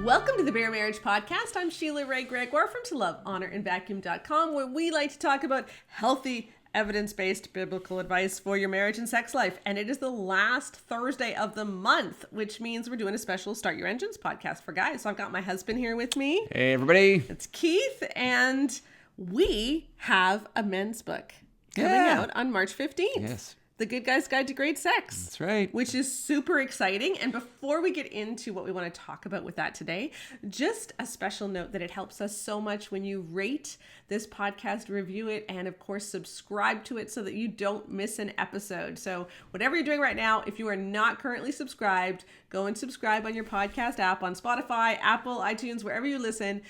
Welcome to the Bare Marriage Podcast. I'm Sheila Ray Gregoire from ToLoveHonorAndVacuum.com, where we like to talk about healthy, evidence-based biblical advice for your marriage and sex life. And it is the last Thursday of the month, which means we're doing a special Start Your Engines podcast for guys. So I've got my husband here with me. Hey, everybody. It's Keith, and we have a men's book coming out on March 15th. Yes. The Good Guy's Guide to Great Sex. That's right. Which is super exciting. And before we get into what we want to talk about with that today, just a special note that it helps us so much when you rate this podcast, review it, and of course, subscribe to it so that you don't miss an episode. So whatever you're doing right now, if you are not currently subscribed, go and subscribe on your podcast app, on Spotify, Apple, iTunes, wherever you listen.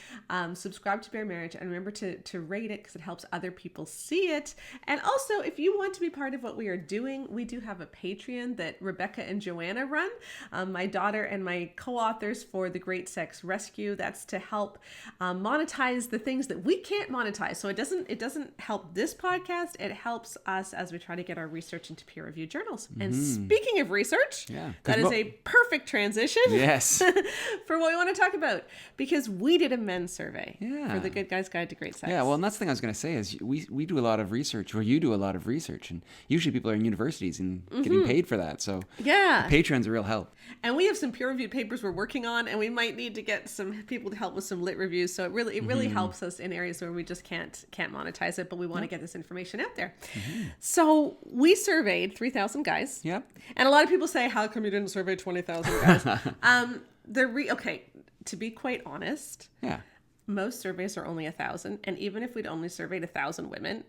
Subscribe to Bare Marriage, and remember to rate it because it helps other people see it. And also, if you want to be part of what we are doing, we do have a Patreon that Rebecca and Joanna run, my daughter and my co-authors for the Great Sex Rescue. That's to help monetize the things that we can't monetize. So it doesn't help this podcast. It helps us as we try to get our research into peer-reviewed journals. And speaking of research, that is a perfect transition. Yes. For what we want to talk about, because we did a men's survey for the Good Guy's Guide to Great Sex. Yeah, well, and that's the thing I was going to say is we do a lot of research, or you do a lot of research, and usually people are in universities and getting paid for that. So the Patreon's a real help. And we have some peer-reviewed papers we're working on, and we might need to get some people to help with some lit reviews. So it really helps us in areas where we just can't monetize it, but we want to get this information out there. So we surveyed 3,000 guys. Yep. And a lot of people say, how come you didn't survey 20,000 guys? Okay, to be quite honest, most surveys are only 1,000, and even if we'd only surveyed 1,000 women,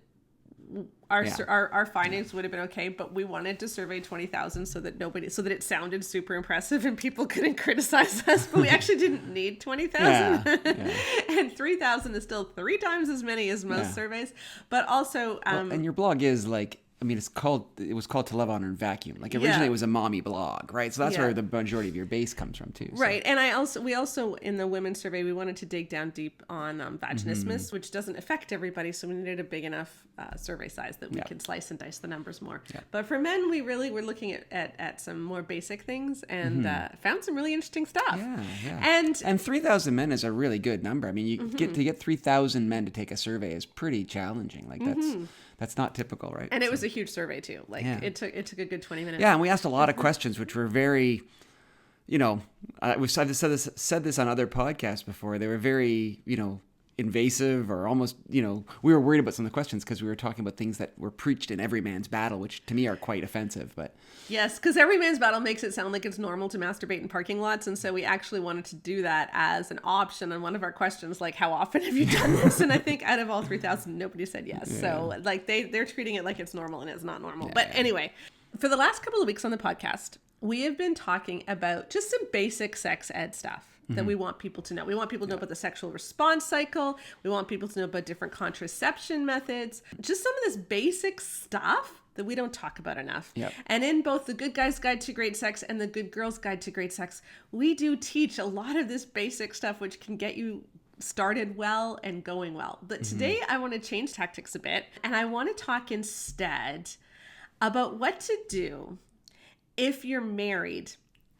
our findings would have been okay, but we wanted to survey 20,000 so that it sounded super impressive and people couldn't criticize us, but we actually didn't need 20,000. And 3,000 is still 3 times as many as most surveys, but also and your blog is like, I mean, it was called To Love, Honor, and Vacuum. Like originally it was a mommy blog, right? So that's where the majority of your base comes from too. So. Right. And we also, in the women's survey, we wanted to dig down deep on vaginismus, which doesn't affect everybody. So we needed a big enough survey size that we could slice and dice the numbers more. Yeah. But for men, we really were looking at some more basic things and found some really interesting stuff. Yeah. And 3,000 men is a really good number. I mean, you get 3,000 men to take a survey is pretty challenging. Like that's not typical, right? And it was a huge survey too. Like it took a good 20 minutes. Yeah, and we asked a lot of questions, which were very, I've said this on other podcasts before. They were very, invasive, or almost, we were worried about some of the questions because we were talking about things that were preached in every man's battle, which to me are quite offensive. But yes, because every man's battle makes it sound like it's normal to masturbate in parking lots, and so we actually wanted to do that as an option on one of our questions, like how often have you done this? And I think out of all 3,000, nobody said yes. Yeah. So like they're treating it like it's normal, and it's not normal. But anyway, for the last couple of weeks on the podcast, we have been talking about just some basic sex ed stuff that we want people to know. We want people to know about the sexual response cycle. We want people to know about different contraception methods. Just some of this basic stuff that we don't talk about enough. Yep. And in both the Good Guy's Guide to Great Sex and the Good Girl's Guide to Great Sex, we do teach a lot of this basic stuff which can get you started well and going well. But today I want to change tactics a bit, and I want to talk instead about what to do if you're married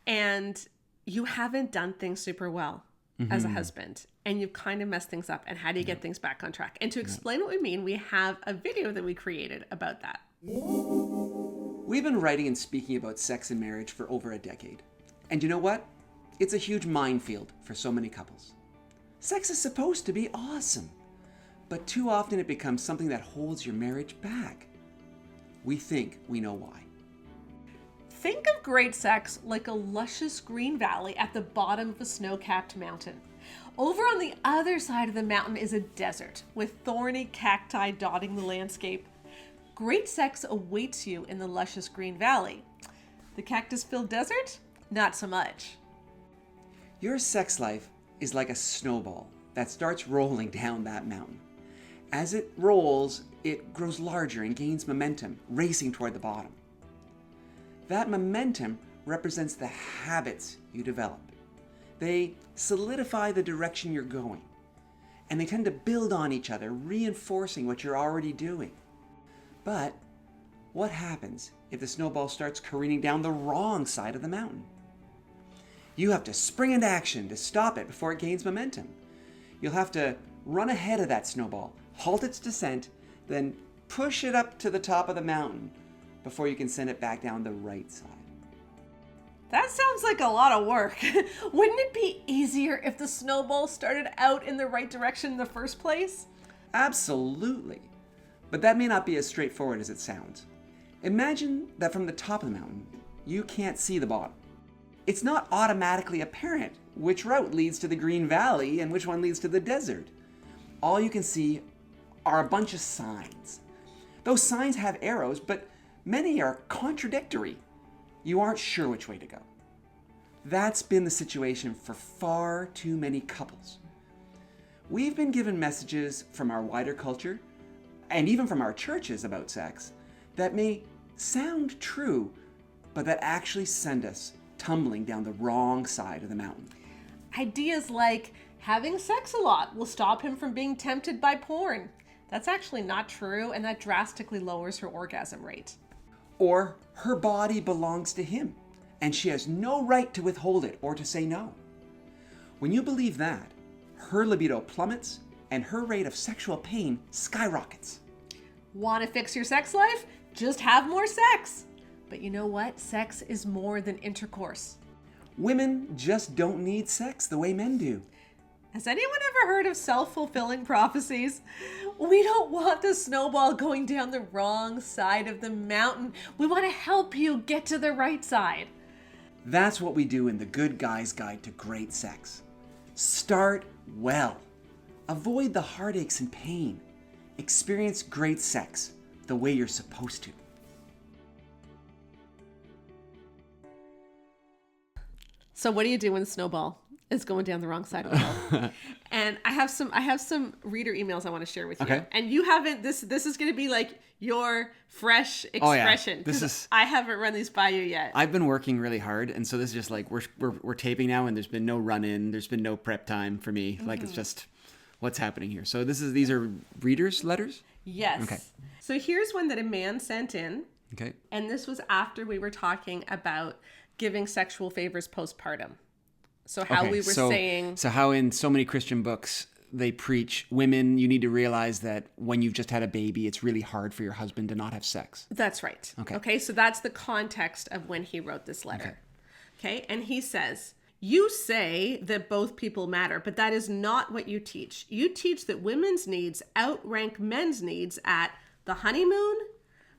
and you haven't done things super well as a husband, and you've kind of messed things up, and how do you get things back on track? And to explain what we mean, we have a video that we created about that. We've been writing and speaking about sex and marriage for over a decade. And you know what? It's a huge minefield for so many couples. Sex is supposed to be awesome, but too often it becomes something that holds your marriage back. We think we know why. Think of great sex like a luscious green valley at the bottom of a snow-capped mountain. Over on the other side of the mountain is a desert with thorny cacti dotting the landscape. Great sex awaits you in the luscious green valley. The cactus-filled desert? Not so much. Your sex life is like a snowball that starts rolling down that mountain. As it rolls, it grows larger and gains momentum, racing toward the bottom. That momentum represents the habits you develop. They solidify the direction you're going, and they tend to build on each other, reinforcing what you're already doing. But what happens if the snowball starts careening down the wrong side of the mountain? You have to spring into action to stop it before it gains momentum. You'll have to run ahead of that snowball, halt its descent, then push it up to the top of the mountain before you can send it back down the right side. That sounds like a lot of work. Wouldn't it be easier if the snowball started out in the right direction in the first place? Absolutely. But that may not be as straightforward as it sounds. Imagine that from the top of the mountain, you can't see the bottom. It's not automatically apparent which route leads to the green valley and which one leads to the desert. All you can see are a bunch of signs. Those signs have arrows, but many are contradictory. You aren't sure which way to go. That's been the situation for far too many couples. We've been given messages from our wider culture, and even from our churches about sex, that may sound true, but that actually send us tumbling down the wrong side of the mountain. Ideas like having sex a lot will stop him from being tempted by porn. That's actually not true, and that drastically lowers her orgasm rate. Or her body belongs to him, and she has no right to withhold it or to say no. When you believe that, her libido plummets and her rate of sexual pain skyrockets. Want to fix your sex life? Just have more sex. But you know what? Sex is more than intercourse. Women just don't need sex the way men do. Has anyone ever heard of self-fulfilling prophecies? We don't want the snowball going down the wrong side of the mountain. We want to help you get to the right side. That's what we do in the Good Guy's Guide to Great Sex. Start well. Avoid the heartaches and pain. Experience great sex the way you're supposed to. So what do you do when the snowball is going down the wrong side of the hill? And I have some reader emails I want to share with you. Okay. And you haven't, this is going to be like your fresh expression. This is, I haven't run these by you yet. I've been working really hard, and so this is just like we're taping now, and there's been no run-in, there's been no prep time for me. Like it's just what's happening here. So these are readers' letters? Yes. Okay. So here's one that a man sent in. Okay. And this was after we were talking about giving sexual favors postpartum. So how we were saying... So how in so many Christian books, they preach, women, you need to realize that when you've just had a baby, it's really hard for your husband to not have sex. That's right. Okay, so that's the context of when he wrote this letter. Okay, and he says, you say that both people matter, but that is not what you teach. You teach that women's needs outrank men's needs at the honeymoon,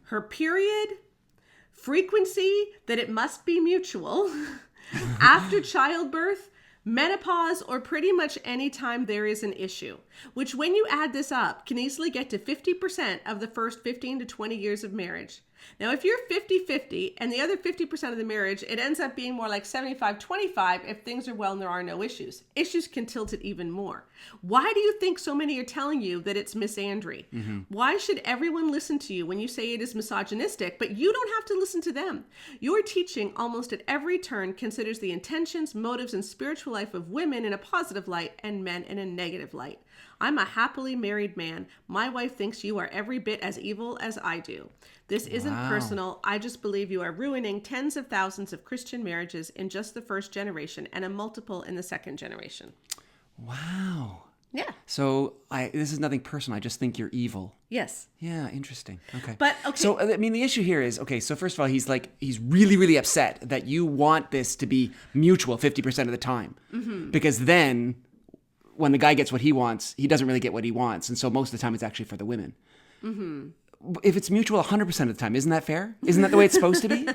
her period, frequency, that it must be mutual, after childbirth, menopause, or pretty much any time there is an issue, which when you add this up can easily get to 50% of the first 15 to 20 years of marriage. Now, if you're 50-50 and the other 50% of the marriage, it ends up being more like 75-25 if things are well and there are no issues. Issues can tilt it even more. Why do you think so many are telling you that it's misandry? Why should everyone listen to you when you say it is misogynistic, but you don't have to listen to them? Your teaching almost at every turn considers the intentions, motives, and spiritual life of women in a positive light and men in a negative light. I'm a happily married man. My wife thinks you are every bit as evil as I do. This isn't personal. I just believe you are ruining tens of thousands of Christian marriages in just the first generation and a multiple in the second generation. Wow. Yeah. So this is nothing personal. I just think you're evil. Yes. Yeah, interesting. Okay. But, okay. So, I mean, the issue here is, okay, so first of all, he's really, really upset that you want this to be mutual 50% of the time. Because then when the guy gets what he wants, he doesn't really get what he wants. And so most of the time it's actually for the women. If it's mutual 100% of the time, isn't that fair? Isn't that the way it's supposed to be?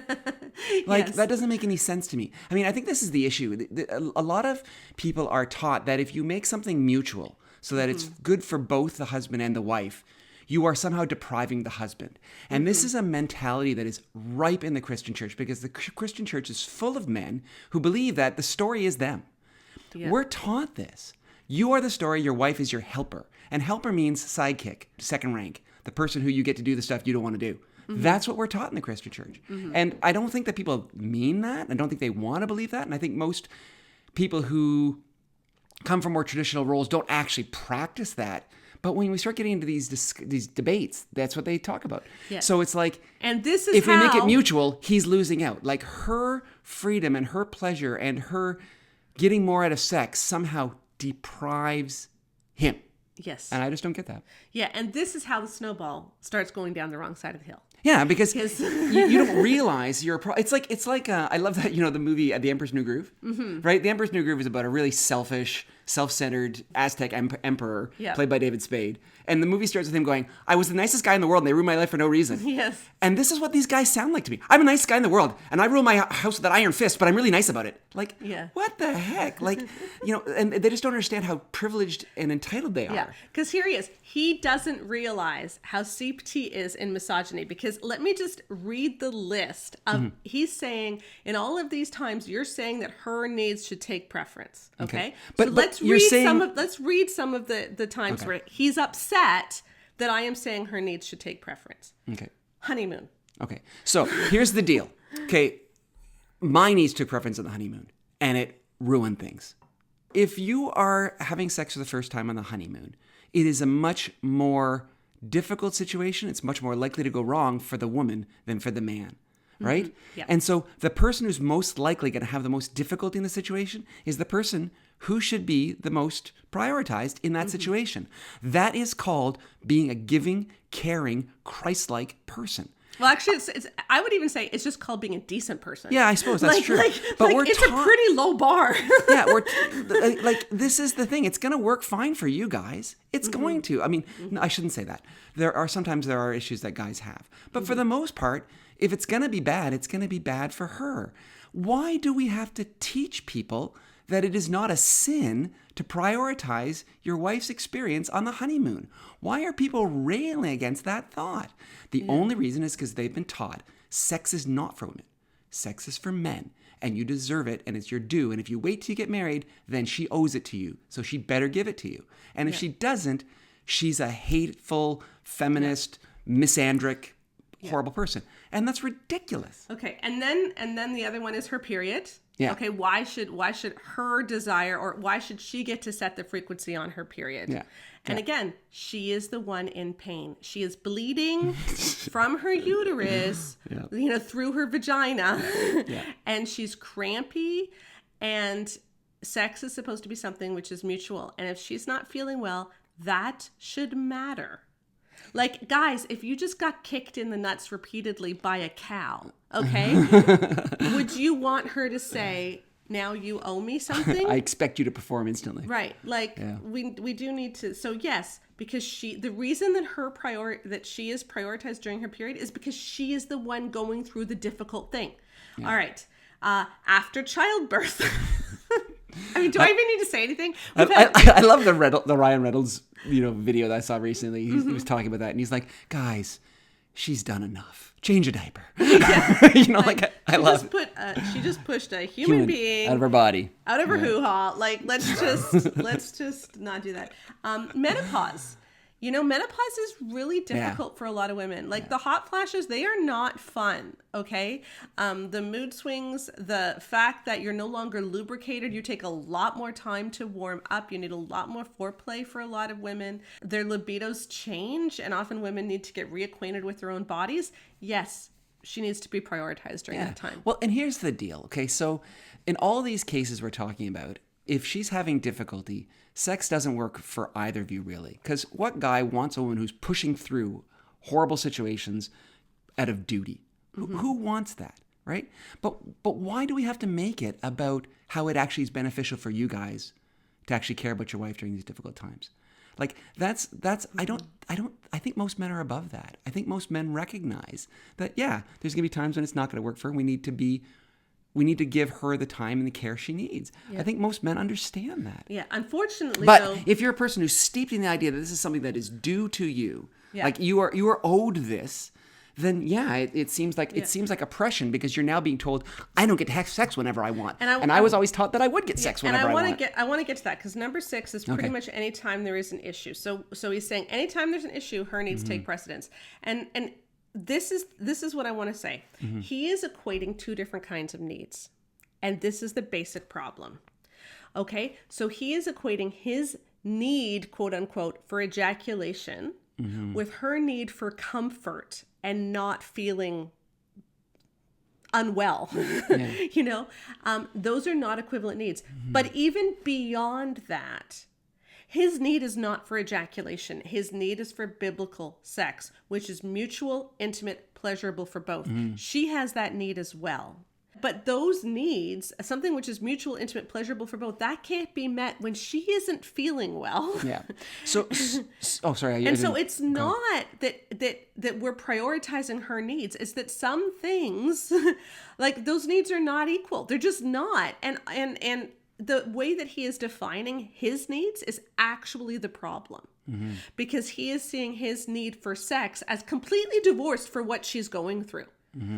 Yes. That doesn't make any sense to me. I mean, I think this is the issue. A lot of people are taught that if you make something mutual so that it's good for both the husband and the wife, you are somehow depriving the husband. And this is a mentality that is ripe in the Christian church because the Christian church is full of men who believe that the story is them. Yeah. We're taught this. You are the story, your wife is your helper. And helper means sidekick, second rank, the person who you get to do the stuff you don't want to do. That's what we're taught in the Christian church. And I don't think that people mean that. I don't think they want to believe that. And I think most people who come from more traditional roles don't actually practice that. But when we start getting into these debates, that's what they talk about. Yes. So it's like, and this is if we make it mutual, he's losing out. Like her freedom and her pleasure and her getting more out of sex somehow deprives him. Yes. And I just don't get that. Yeah, and this is how the snowball starts going down the wrong side of the hill. Yeah, because you don't realize you're it's like I love that, the movie The Emperor's New Groove, right? The Emperor's New Groove is about a really selfish, self-centered Aztec emperor played by David Spade. And the movie starts with him going, I was the nicest guy in the world and they ruined my life for no reason. Yes. And this is what these guys sound like to me. I'm a nice guy in the world and I rule my house with an iron fist, but I'm really nice about it. Like, what the heck? Like, and they just don't understand how privileged and entitled they are. Yeah, because here he is. He doesn't realize how steeped he is in misogyny, because let me just read the list of, he's saying, in all of these times, you're saying that her needs should take preference. Okay. But so let's read some of the times where he's upset that I am saying her needs should take preference. Okay. Honeymoon. Okay. So here's the deal. Okay. My needs took preference on the honeymoon and it ruined things. If you are having sex for the first time on the honeymoon, it is a much more difficult situation. It's much more likely to go wrong for the woman than for the man. Right? Mm-hmm. Yeah. And so the person who's most likely going to have the most difficulty in the situation is the person who should be the most prioritized in that situation. That is called being a giving, caring, Christ-like person. Well, actually, it's I would even say it's just called being a decent person. Yeah, I suppose that's true. But it's a pretty low bar. Yeah, this is the thing. It's going to work fine for you guys. It's going to. I mean, no, I shouldn't say that. Sometimes there are issues that guys have. But for the most part, if it's going to be bad, it's going to be bad for her. Why do we have to teach people that it is not a sin to prioritize your wife's experience on the honeymoon? Why are people railing against that thought? The only reason is because they've been taught sex is not for women. Sex is for men, and you deserve it, and it's your due. And if you wait till you get married, then she owes it to you. So she better give it to you. And if she doesn't, she's a hateful, feminist, misandric, horrible person. And that's ridiculous. Okay, and then the other one is her period. Yeah. Okay, why should her desire, or why should she get to set the frequency on her period? Yeah. And again, she is the one in pain. She is bleeding from her uterus, through her vagina, and she's crampy, and sex is supposed to be something which is mutual. And if she's not feeling well, that should matter. Like, guys, if you just got kicked in the nuts repeatedly by a cow, okay, would you want her to say, now you owe me something? I expect you to perform instantly. Right. Like, we do need to. So, yes, because the reason that that she is prioritized during her period is because she is the one going through the difficult thing. Yeah. All right. After childbirth. I mean, do I even need to say anything? I love the Ryan Reynolds video that I saw recently. He was talking about that, and he's like, guys, she's done enough. Change a diaper. Yeah. I love it. She just pushed a human being out of her body, out of her hoo-ha. Like, let's just not do that. Menopause. Menopause is really difficult for a lot of women. Like, the hot flashes, they are not fun, okay? The mood swings, the fact that you're no longer lubricated, you take a lot more time to warm up, you need a lot more foreplay for a lot of women. Their libidos change, and often women need to get reacquainted with their own bodies. Yes, she needs to be prioritized during that time. Well, and here's the deal, okay? So in all these cases we're talking about, if she's having difficulty, sex doesn't work for either of you, really. Because what guy wants a woman who's pushing through horrible situations out of duty? Who wants that, right? But why do we have to make it about how it actually is beneficial for you guys to actually care about your wife during these difficult times? Like, that's I think most men are above that. I think most men recognize that, there's gonna be times when it's not gonna work for her. We need to give her the time and the care she needs. Yeah. I think most men understand that. Yeah, unfortunately, but if you're a person who's steeped in the idea that this is something that is due to you, like you are owed this, then it seems like oppression, because you're now being told, I don't get to have sex whenever I want. And I was always taught that I would get sex whenever I want. I want to get to that, because number 6 is pretty much any time there is an issue. So he's saying anytime there's an issue, her needs to take precedence. And this is what I want to say. Mm-hmm. He is equating two different kinds of needs. And this is the basic problem. Okay? So he is equating his need, quote unquote, for ejaculation with her need for comfort and not feeling unwell. Those are not equivalent needs. But even beyond that, his need is not for ejaculation. His need is for biblical sex, which is mutual, intimate, pleasurable for both. She has that need as well. But those needs, something which is mutual, intimate, pleasurable for both, that can't be met when she isn't feeling well. Yeah. So, sorry. And so it's not that we're prioritizing her needs. It's that some things, like those needs are not equal. They're just not. And the way that he is defining his needs is actually the problem. Because he is seeing his need for sex as completely divorced for what she's going through.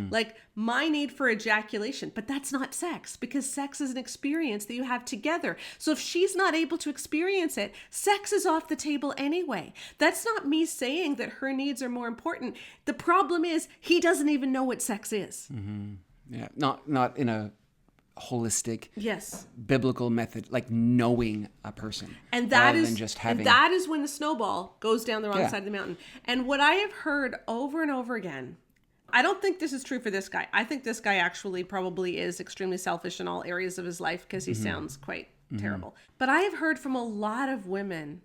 Like my need for ejaculation, but that's not sex, because sex is an experience that you have together. So if she's not able to experience it, sex is off the table anyway. That's not me saying that her needs are more important. The problem is he doesn't even know what sex is. Yeah, not in a holistic, yes, biblical method, like knowing a person, and that is than just having. And that is when the snowball goes down the wrong side of the mountain. And what I have heard over and over again. I don't think this is true for this guy. I think this guy actually probably is extremely selfish in all areas of his life because he sounds quite terrible. But I have heard from a lot of women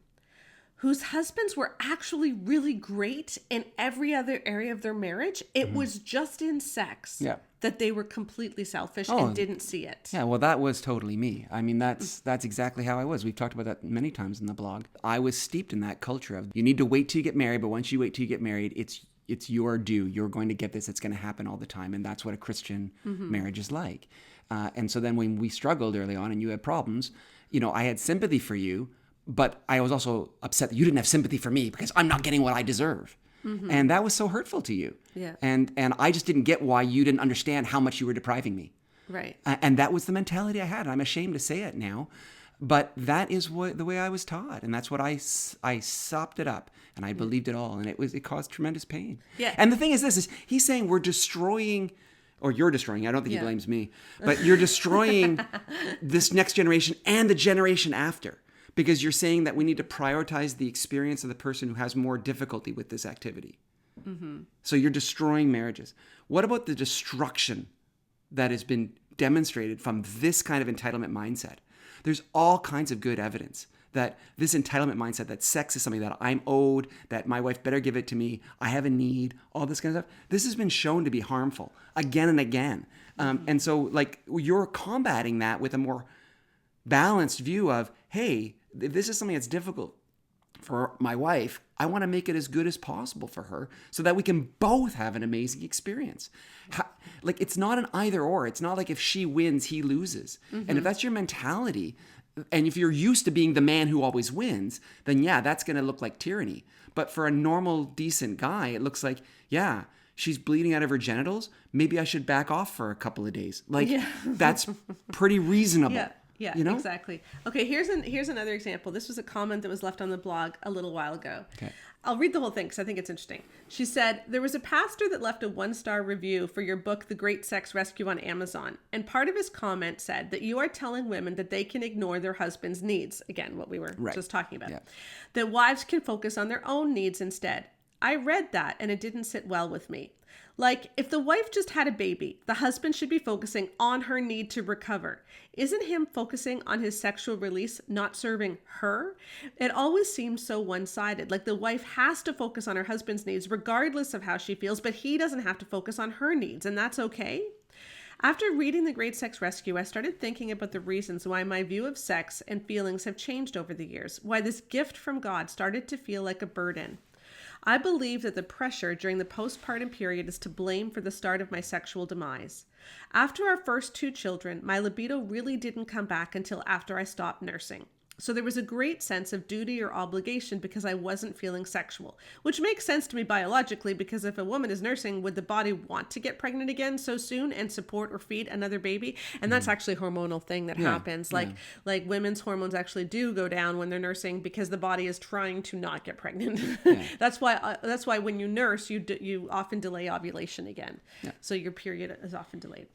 whose husbands were actually really great in every other area of their marriage. It was just in sex that they were completely selfish and didn't see it. Yeah, well, that was totally me. I mean, that's exactly how I was. We've talked about that many times in the blog. I was steeped in that culture of you need to wait till you get married, but once you wait till you get married, it's your due. You're going to get this. It's going to happen all the time. And that's what a Christian marriage is like. And so then when we struggled early on and you had problems, I had sympathy for you, but I was also upset that you didn't have sympathy for me because I'm not getting what I deserve. And that was so hurtful to you. Yeah. And I just didn't get why you didn't understand how much you were depriving me. Right. And that was the mentality I had. I'm ashamed to say it now. But that is the way I was taught, and that's what I sopped it up, and I believed it all, and it caused tremendous pain. Yeah. And the thing is he's saying we're destroying, or you're destroying. I don't think he blames me, but you're destroying this next generation and the generation after, because you're saying that we need to prioritize the experience of the person who has more difficulty with this activity. So you're destroying marriages. What about the destruction that has been demonstrated from this kind of entitlement mindset? There's all kinds of good evidence that this entitlement mindset, that sex is something that I'm owed, that my wife better give it to me, I have a need, all this kind of stuff. This has been shown to be harmful again and again. And so like you're combating that with a more balanced view of, hey, if this is something that's difficult for my wife, I want to make it as good as possible for her so that we can both have an amazing experience. Like it's not an either or. It's not like if she wins, he loses. And if that's your mentality, and if you're used to being the man who always wins, then that's going to look like tyranny. But for a normal, decent guy, it looks like, she's bleeding out of her genitals. Maybe I should back off for a couple of days. Like that's pretty reasonable. Yeah, you know? Exactly. Okay, here's another example. This was a comment that was left on the blog a little while ago. Okay. I'll read the whole thing because I think it's interesting. She said, there was a pastor that left a 1-star review for your book, The Great Sex Rescue on Amazon. And part of his comment said that you are telling women that they can ignore their husband's needs. Again, what we were just talking about. Yeah. That wives can focus on their own needs instead. I read that and it didn't sit well with me. Like, if the wife just had a baby, the husband should be focusing on her need to recover. Isn't him focusing on his sexual release not serving her? It always seems so one-sided. Like the wife has to focus on her husband's needs regardless of how she feels, but he doesn't have to focus on her needs, and that's okay? After reading The Great Sex Rescue, I started thinking about the reasons why my view of sex and feelings have changed over the years, why this gift from God started to feel like a burden. I believe that the pressure during the postpartum period is to blame for the start of my sexual demise. After our first 2 children, my libido really didn't come back until after I stopped nursing. So there was a great sense of duty or obligation because I wasn't feeling sexual, which makes sense to me biologically because if a woman is nursing, would the body want to get pregnant again so soon and support or feed another baby? And that's actually a hormonal thing that happens. Like women's hormones actually do go down when they're nursing because the body is trying to not get pregnant. That's why when you nurse, you often delay ovulation again. So your period is often delayed.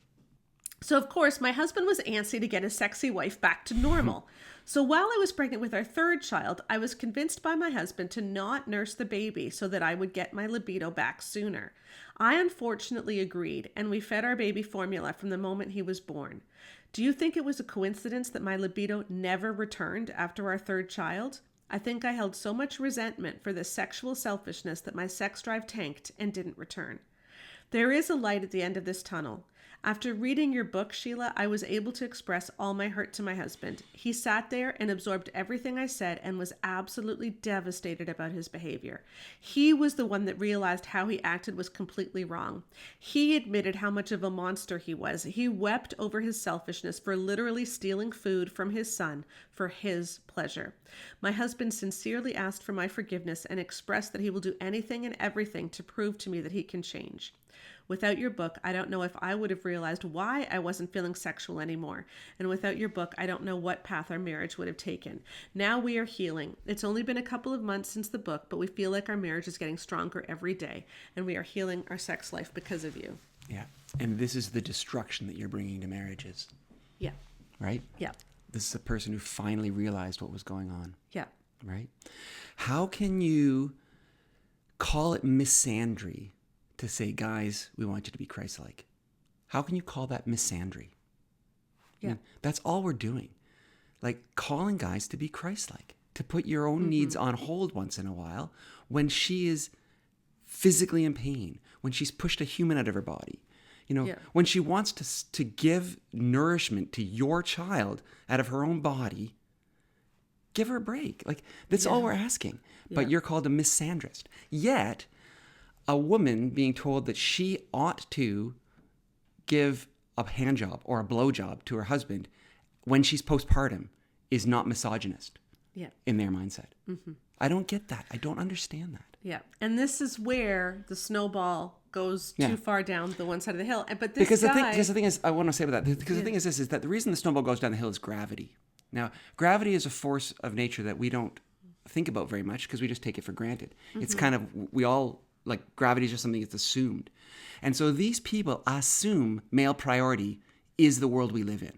So, of course, my husband was antsy to get his sexy wife back to normal. So while I was pregnant with our third child, I was convinced by my husband to not nurse the baby so that I would get my libido back sooner. I unfortunately agreed, and we fed our baby formula from the moment he was born. Do you think it was a coincidence that my libido never returned after our third child? I think I held so much resentment for this sexual selfishness that my sex drive tanked and didn't return. There is a light at the end of this tunnel. After reading your book, Sheila, I was able to express all my hurt to my husband. He sat there and absorbed everything I said and was absolutely devastated about his behavior. He was the one that realized how he acted was completely wrong. He admitted how much of a monster he was. He wept over his selfishness for literally stealing food from his son for his pleasure. My husband sincerely asked for my forgiveness and expressed that he will do anything and everything to prove to me that he can change. Without your book, I don't know if I would have realized why I wasn't feeling sexual anymore. And without your book, I don't know what path our marriage would have taken. Now we are healing. It's only been a couple of months since the book, but we feel like our marriage is getting stronger every day. And we are healing our sex life because of you. Yeah. And this is the destruction that you're bringing to marriages. Yeah. Right? Yeah. This is a person who finally realized what was going on. Yeah. Right? How can you call it misandry to say, guys, we want you to be Christ-like? How can you call that misandry? Yeah. I mean, that's all we're doing. Like calling guys to be Christ-like, to put your own needs on hold once in a while when she is physically in pain, when she's pushed a human out of her body. When she wants to give nourishment to your child out of her own body, give her a break. Like, that's all we're asking. But you're called a misandrist. Yet, a woman being told that she ought to give a hand job or a blow job to her husband when she's postpartum is not misogynist in their mindset. Mm-hmm. I don't get that. I don't understand that. Yeah. And this is where the snowball goes too far down the one side of the hill. But this because guy... the thing is, I want to say about that, because the thing is this, is that the reason the snowball goes down the hill is gravity. Now, gravity is a force of nature that we don't think about very much because we just take it for granted. Mm-hmm. It's kind of, we all... like gravity is just something that's assumed. And so these people assume male priority is the world we live in.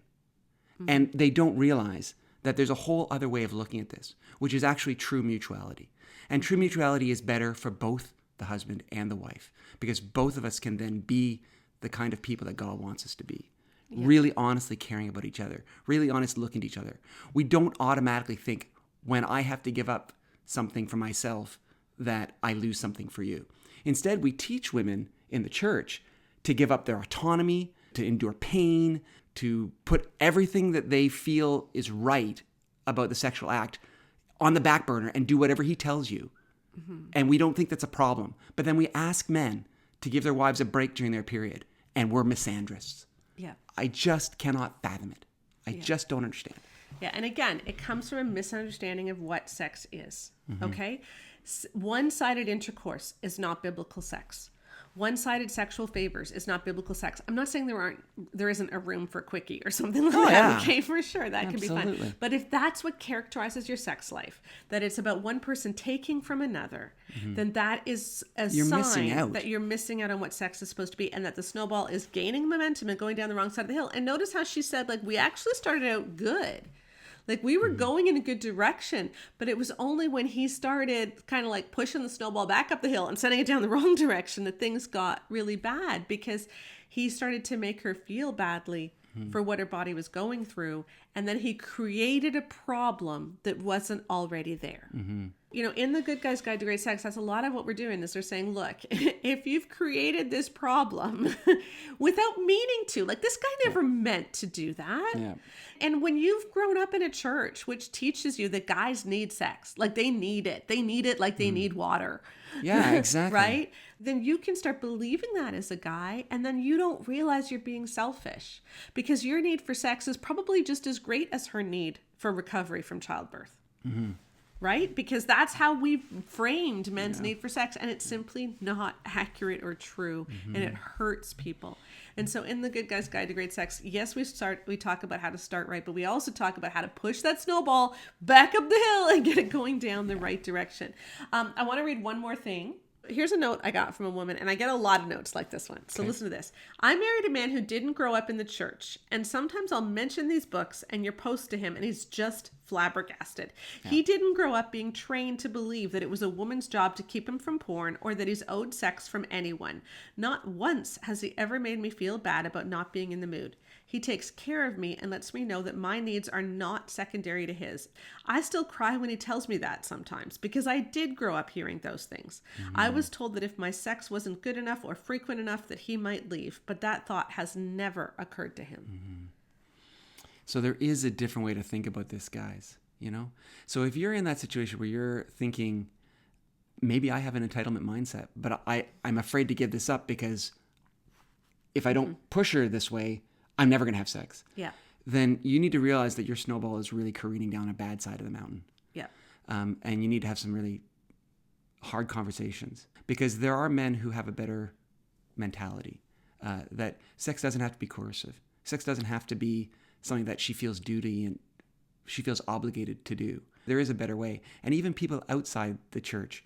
Mm-hmm. And they don't realize that there's a whole other way of looking at this, which is actually true mutuality. And true mutuality is better for both the husband and the wife, because both of us can then be the kind of people that God wants us to be. Yeah. Really honestly caring about each other, really honest looking at each other. We don't automatically think when I have to give up something for myself that I lose something for you. Instead, we teach women in the church to give up their autonomy, to endure pain, to put everything that they feel is right about the sexual act on the back burner and do whatever he tells you. Mm-hmm. And we don't think that's a problem. But then we ask men to give their wives a break during their period, and we're misandrists. Yeah. I just cannot fathom it. I just don't understand. Yeah, and again, it comes from a misunderstanding of what sex is, okay? One-sided intercourse is not biblical sex. One-sided sexual favors is not biblical sex. I'm not saying there isn't a room for quickie or something like that. Yeah. Okay, for sure, that can be Absolutely. fun. But if that's what characterizes your sex life, that it's about one person taking from another, then that is a sign that you're missing out on what sex is supposed to be, and that the snowball is gaining momentum and going down the wrong side of the hill. And notice how she said, like, we actually started out good. Like, we were going in a good direction, but it was only when he started kind of like pushing the snowball back up the hill and sending it down the wrong direction that things got really bad, because he started to make her feel badly for what her body was going through. And then he created a problem that wasn't already there. Mm-hmm. You know, in the Good Guy's Guide to Great Sex, that's a lot of what we're doing is they're saying, look, if you've created this problem without meaning to, like, this guy never meant to do that. Yeah. And when you've grown up in a church which teaches you that guys need sex, like they need it like they need water. Yeah, exactly. Right? Then you can start believing that as a guy, and then you don't realize you're being selfish, because your need for sex is probably just as great as her need for recovery from childbirth. Mm-hmm. Right? Because that's how we've framed men's need for sex, and it's simply not accurate or true, and it hurts people. And so in the Good Guy's Guide to Great Sex, yes, we talk about how to start right, but we also talk about how to push that snowball back up the hill and get it going down the right direction. I want to read one more thing. Here's a note I got from a woman, and I get a lot of notes like this one. So listen to this. I married a man who didn't grow up in the church, and sometimes I'll mention these books and your post to him, and he's just flabbergasted. Yeah. He didn't grow up being trained to believe that it was a woman's job to keep him from porn or that he's owed sex from anyone. Not once has he ever made me feel bad about not being in the mood. He takes care of me and lets me know that my needs are not secondary to his. I still cry when he tells me that sometimes because I did grow up hearing those things. I was told that if my sex wasn't good enough or frequent enough that he might leave, but that thought has never occurred to him. So there is a different way to think about this, guys, you know? So if you're in that situation where you're thinking, maybe I have an entitlement mindset, but I'm afraid to give this up because if I don't push her this way, I'm never going to have sex. Yeah. Then you need to realize that your snowball is really careening down a bad side of the mountain. Yeah. And you need to have some really hard conversations because there are men who have a better mentality, that sex doesn't have to be coercive. Sex doesn't have to be something that she feels duty and she feels obligated to do. There is a better way. And even people outside the church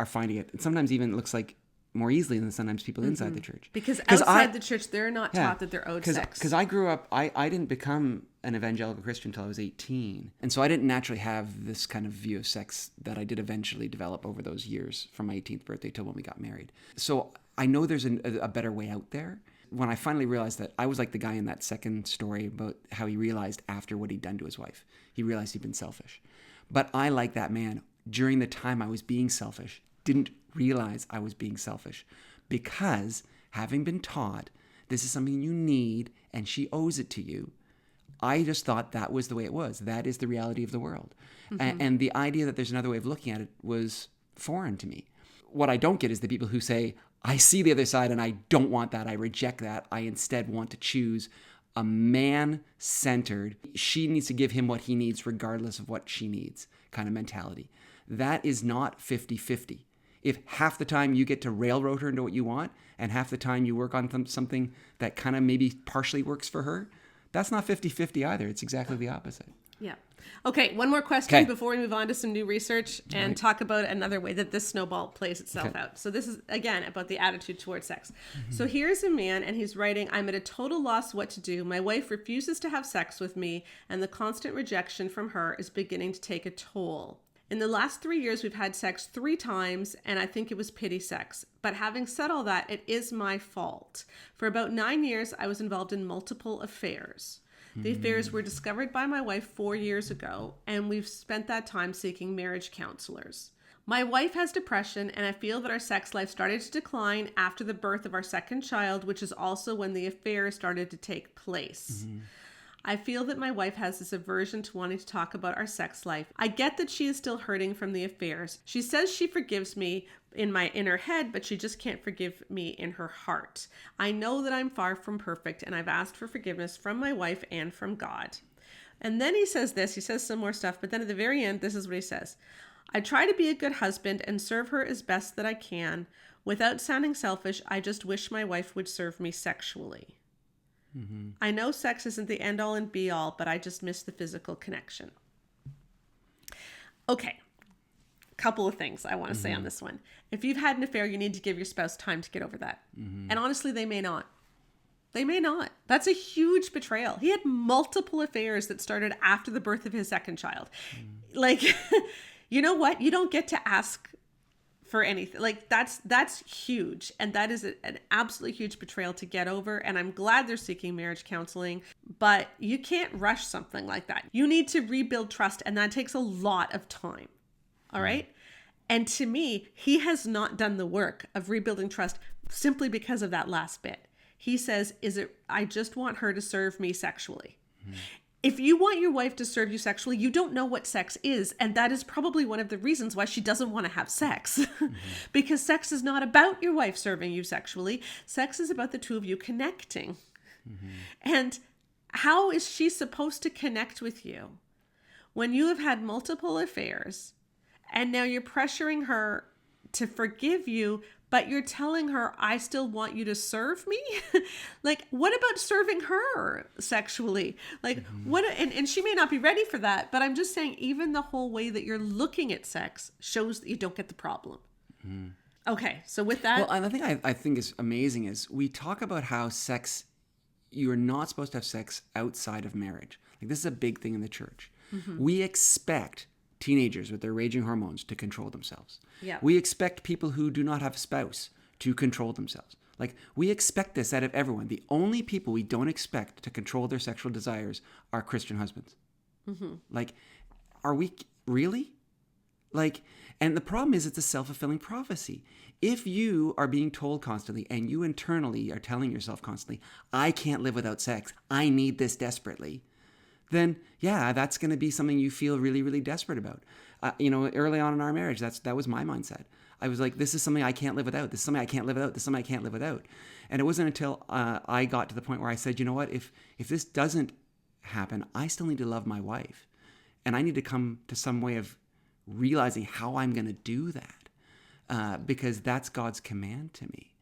are finding it. And sometimes even it looks like more easily than sometimes people inside the church. Because outside the church, they're not taught that they're owed sex. Because I grew up, I didn't become an evangelical Christian until I was 18. And so I didn't naturally have this kind of view of sex that I did eventually develop over those years from my 18th birthday till when we got married. So I know there's a better way out there. When I finally realized that, I was like the guy in that second story about how he realized after what he'd done to his wife. He realized he'd been selfish. But I, like that man, during the time I was being selfish, didn't realize I was being selfish because having been taught this is something you need and she owes it to you, I just thought that was the way it was. That is the reality of the world. And the idea that there's another way of looking at it was foreign to me. What I don't get is the people who say, I see the other side and I don't want that. I reject that. I instead want to choose a man-centered, she needs to give him what he needs regardless of what she needs kind of mentality. That is not 50-50. If half the time you get to railroad her into what you want and half the time you work on something that kind of maybe partially works for her, that's not 50-50 either. It's exactly the opposite. Yeah. Okay, one more question before we move on to some new research and talk about another way that this snowball plays itself out. So this is, again, about the attitude towards sex. So here's a man, and he's writing, I'm at a total loss what to do. My wife refuses to have sex with me, and the constant rejection from her is beginning to take a toll. In the last 3 years, we've had sex 3 times, and I think it was pity sex. But having said all that, it is my fault. For about 9 years, I was involved in multiple affairs. The affairs were discovered by my wife 4 years ago, and we've spent that time seeking marriage counselors. My wife has depression, and I feel that our sex life started to decline after the birth of our second child, which is also when the affair started to take place. I feel that my wife has this aversion to wanting to talk about our sex life. I get that she is still hurting from the affairs. She says she forgives me in her head, but she just can't forgive me in her heart. I know that I'm far from perfect, and I've asked for forgiveness from my wife and from God. And then he says this, he says some more stuff, but then at the very end, this is what he says. I try to be a good husband and serve her as best that I can. Without sounding selfish, I just wish my wife would serve me sexually. I know sex isn't the end all and be all, but I just miss the physical connection. Okay. Couple of things I want to say on this one. If you've had an affair, you need to give your spouse time to get over that. And honestly, they may not. They may not. That's a huge betrayal. He had multiple affairs that started after the birth of his second child. Like, you know what? You don't get to ask for anything. Like, that's huge. And that is an absolutely huge betrayal to get over. And I'm glad they're seeking marriage counseling, but you can't rush something like that. You need to rebuild trust, and that takes a lot of time. All right. And to me, he has not done the work of rebuilding trust simply because of that last bit. He says, I just want her to serve me sexually. If you want your wife to serve you sexually, you don't know what sex is. And that is probably one of the reasons why she doesn't want to have sex. Because sex is not about your wife serving you sexually. Sex is about the two of you connecting. And how is she supposed to connect with you when you have had multiple affairs and now you're pressuring her to forgive you, but you're telling her, I still want you to serve me? Like, what about serving her sexually? Like, what? And she may not be ready for that, but I'm just saying, even the whole way that you're looking at sex shows that you don't get the problem. Okay, so with that, Well, and the thing I think is amazing is we talk about how sex, you're not supposed to have sex outside of marriage. Like, this is a big thing in the church. We expect teenagers with their raging hormones to control themselves. Yeah. We expect people who do not have a spouse to control themselves. Like, we expect this out of everyone. The only people we don't expect to control their sexual desires are Christian husbands. Like, are we really? Like, and the problem is it's a self-fulfilling prophecy. If you are being told constantly and you internally are telling yourself constantly, I can't live without sex, I need this desperately, then yeah, that's going to be something you feel really, really desperate about. Early on in our marriage, that was my mindset. I was like, this is something I can't live without. This is something I can't live without. This is something I can't live without. And it wasn't until I got to the point where I said, you know what, if this doesn't happen, I still need to love my wife. And I need to come to some way of realizing how I'm going to do that, because that's God's command to me.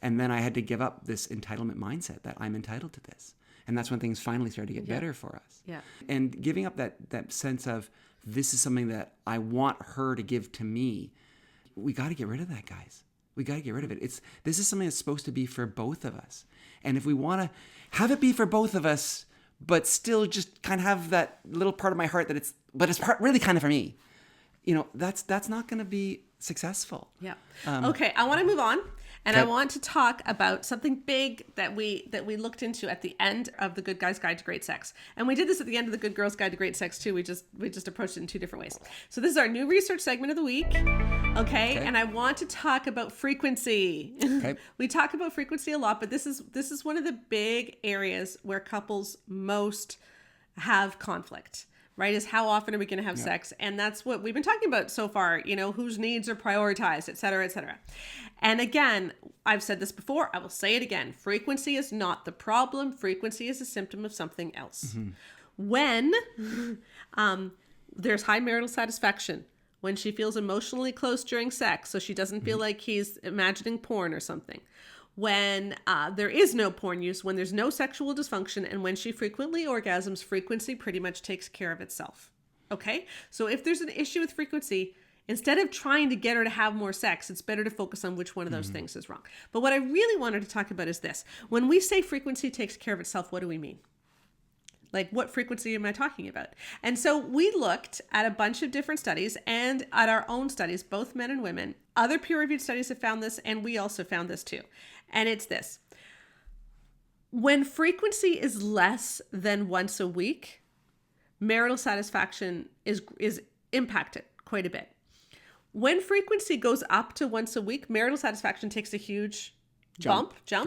And then I had to give up this entitlement mindset that I'm entitled to this. And that's when things finally started to get better for us. Yeah. And giving up that sense of this is something that I want her to give to me, we got to get rid of that, guys. We got to get rid of it. This is something that's supposed to be for both of us. And if we want to have it be for both of us, but still just kind of have that little part of my heart that it's really kind of for me, that's not going to be successful. Yeah. Okay, I want to move on, and Okay. I want to talk about something big that we looked into at the end of the Good Guy's Guide to Great Sex, and we did this at the end of the Good Girl's Guide to Great Sex too. We just approached it in two different ways. So this is our new research segment of the week. Okay, and I want to talk about frequency. Okay. We talk about frequency a lot, but this is one of the big areas where couples most have conflict. Right, is how often are we going to have sex? And that's what we've been talking about so far, whose needs are prioritized, et cetera, et cetera. And again, I've said this before, I will say it again. Frequency is not the problem. Frequency is a symptom of something else. When there's high marital satisfaction, when she feels emotionally close during sex, so she doesn't feel like he's imagining porn or something, when there is no porn use, when there's no sexual dysfunction, and when she frequently orgasms, frequency pretty much takes care of itself. Okay? So if there's an issue with frequency, instead of trying to get her to have more sex, it's better to focus on which one of those things is wrong. But what I really wanted to talk about is this. When we say frequency takes care of itself, what do we mean? Like, what frequency am I talking about? And so we looked at a bunch of different studies and at our own studies, both men and women. Other peer-reviewed studies have found this, and we also found this too. And it's this. When frequency is less than once a week, marital satisfaction is impacted quite a bit. When frequency goes up to once a week, marital satisfaction takes a huge jump. Yeah.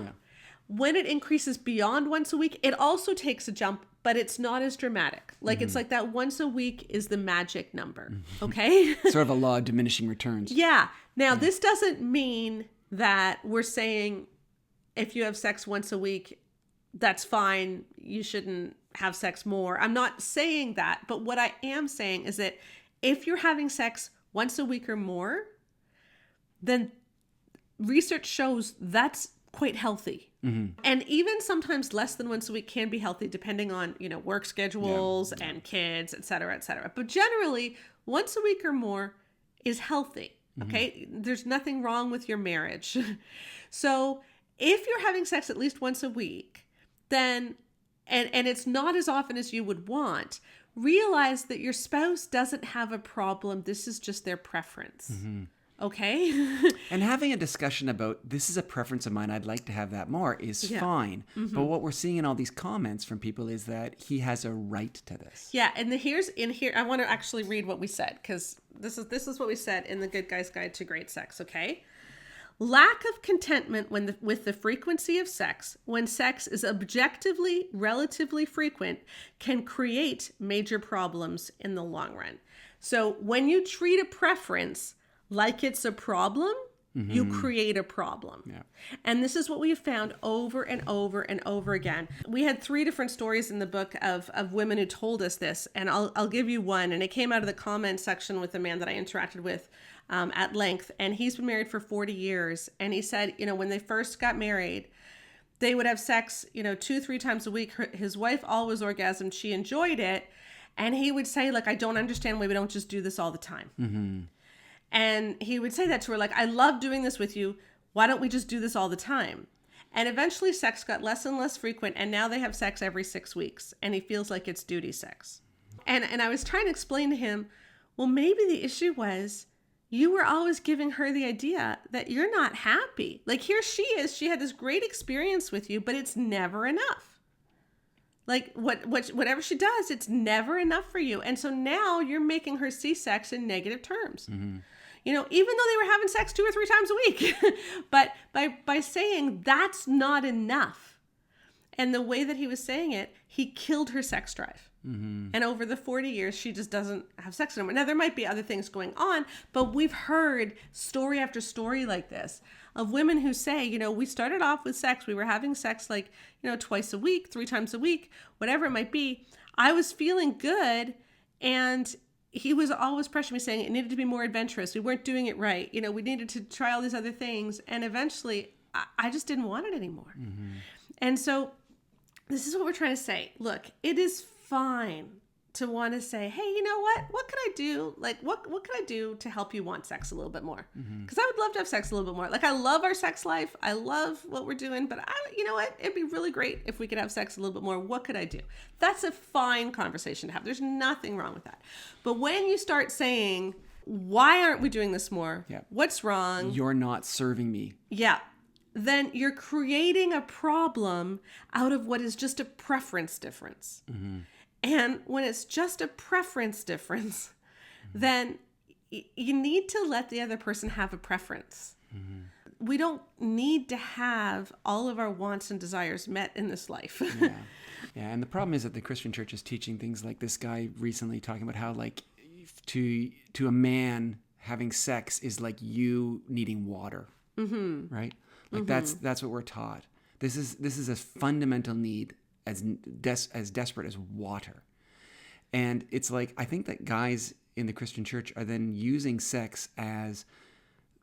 When it increases beyond once a week, it also takes a jump, but it's not as dramatic. Like, it's like that once a week is the magic number. Okay? Sort of a law of diminishing returns. Yeah. Now, this doesn't mean that we're saying if you have sex once a week, that's fine. You shouldn't have sex more. I'm not saying that. But what I am saying is that if you're having sex once a week or more, then research shows that's quite healthy. And even sometimes less than once a week can be healthy, depending on, work schedules and kids, et cetera, et cetera. But generally, once a week or more is healthy. Okay? There's nothing wrong with your marriage. So if you're having sex at least once a week, then, and it's not as often as you would want, realize that your spouse doesn't have a problem. This is just their preference. Okay? And having a discussion about this is a preference of mine, I'd like to have that more, is fine. But what we're seeing in all these comments from people is that he has a right to this. Yeah, and here I want to actually read what we said, because this is what we said in the Good Guy's Guide to Great Sex, okay? Lack of contentment with the frequency of sex, when sex is objectively relatively frequent, can create major problems in the long run. So when you treat a preference like it's a problem, you create a problem. Yeah. And this is what we have found over and over and over again. We had 3 different stories in the book of women who told us this, and I'll give you one. And it came out of the comment section with a man that I interacted with at length, and he's been married for 40 years. And he said, when they first got married, they would have sex, 2-3 times a week. His wife always orgasmed. She enjoyed it. And he would say, like, I don't understand why we don't just do this all the time. And he would say that to her, like, I love doing this with you. Why don't we just do this all the time? And eventually sex got less and less frequent, and now they have sex every 6 weeks, and he feels like it's duty sex. And I was trying to explain to him, well, maybe the issue was you were always giving her the idea that you're not happy. Like, here she is. She had this great experience with you, but it's never enough. Like, whatever she does, it's never enough for you. And so now you're making her see sex in negative terms. Mm-hmm. You know, even though they were having sex 2 or 3 times a week. But by saying that's not enough, and the way that he was saying it, he killed her sex drive. Mm-hmm. And over the 40 years, she just doesn't have sex anymore. Now, there might be other things going on, but we've heard story after story like this of women who say, you know, we started off with sex. We were having sex like, you know, twice a week, 3 times a week, whatever it might be. I was feeling good, and he was always pressuring me, saying it needed to be more adventurous. We weren't doing it right. You know, we needed to try all these other things. And eventually, I just didn't want it anymore. Mm-hmm. And so this is what we're trying to say. Look, it is fine to want to say, hey, you know what could I do? Like, what could I do to help you want sex a little bit more? Because I would love to have sex a little bit more. Like, I love our sex life. I love what we're doing, but you know what? It'd be really great if we could have sex a little bit more. What could I do? That's a fine conversation to have. There's nothing wrong with that. But when you start saying, why aren't we doing this more? Yeah. What's wrong? You're not serving me. Yeah. Then you're creating a problem out of what is just a preference difference. Mm-hmm. And when it's just a preference difference, then you need to let the other person have a preference. Mm-hmm. We don't need to have all of our wants and desires met in this life. Yeah. And the problem is that the Christian church is teaching things like this guy recently talking about how, like, to a man, having sex is like you needing water, mm-hmm. right? Like mm-hmm. that's what we're taught. This is a fundamental need as desperate as water. And it's like, I think that guys in the Christian church are then using sex as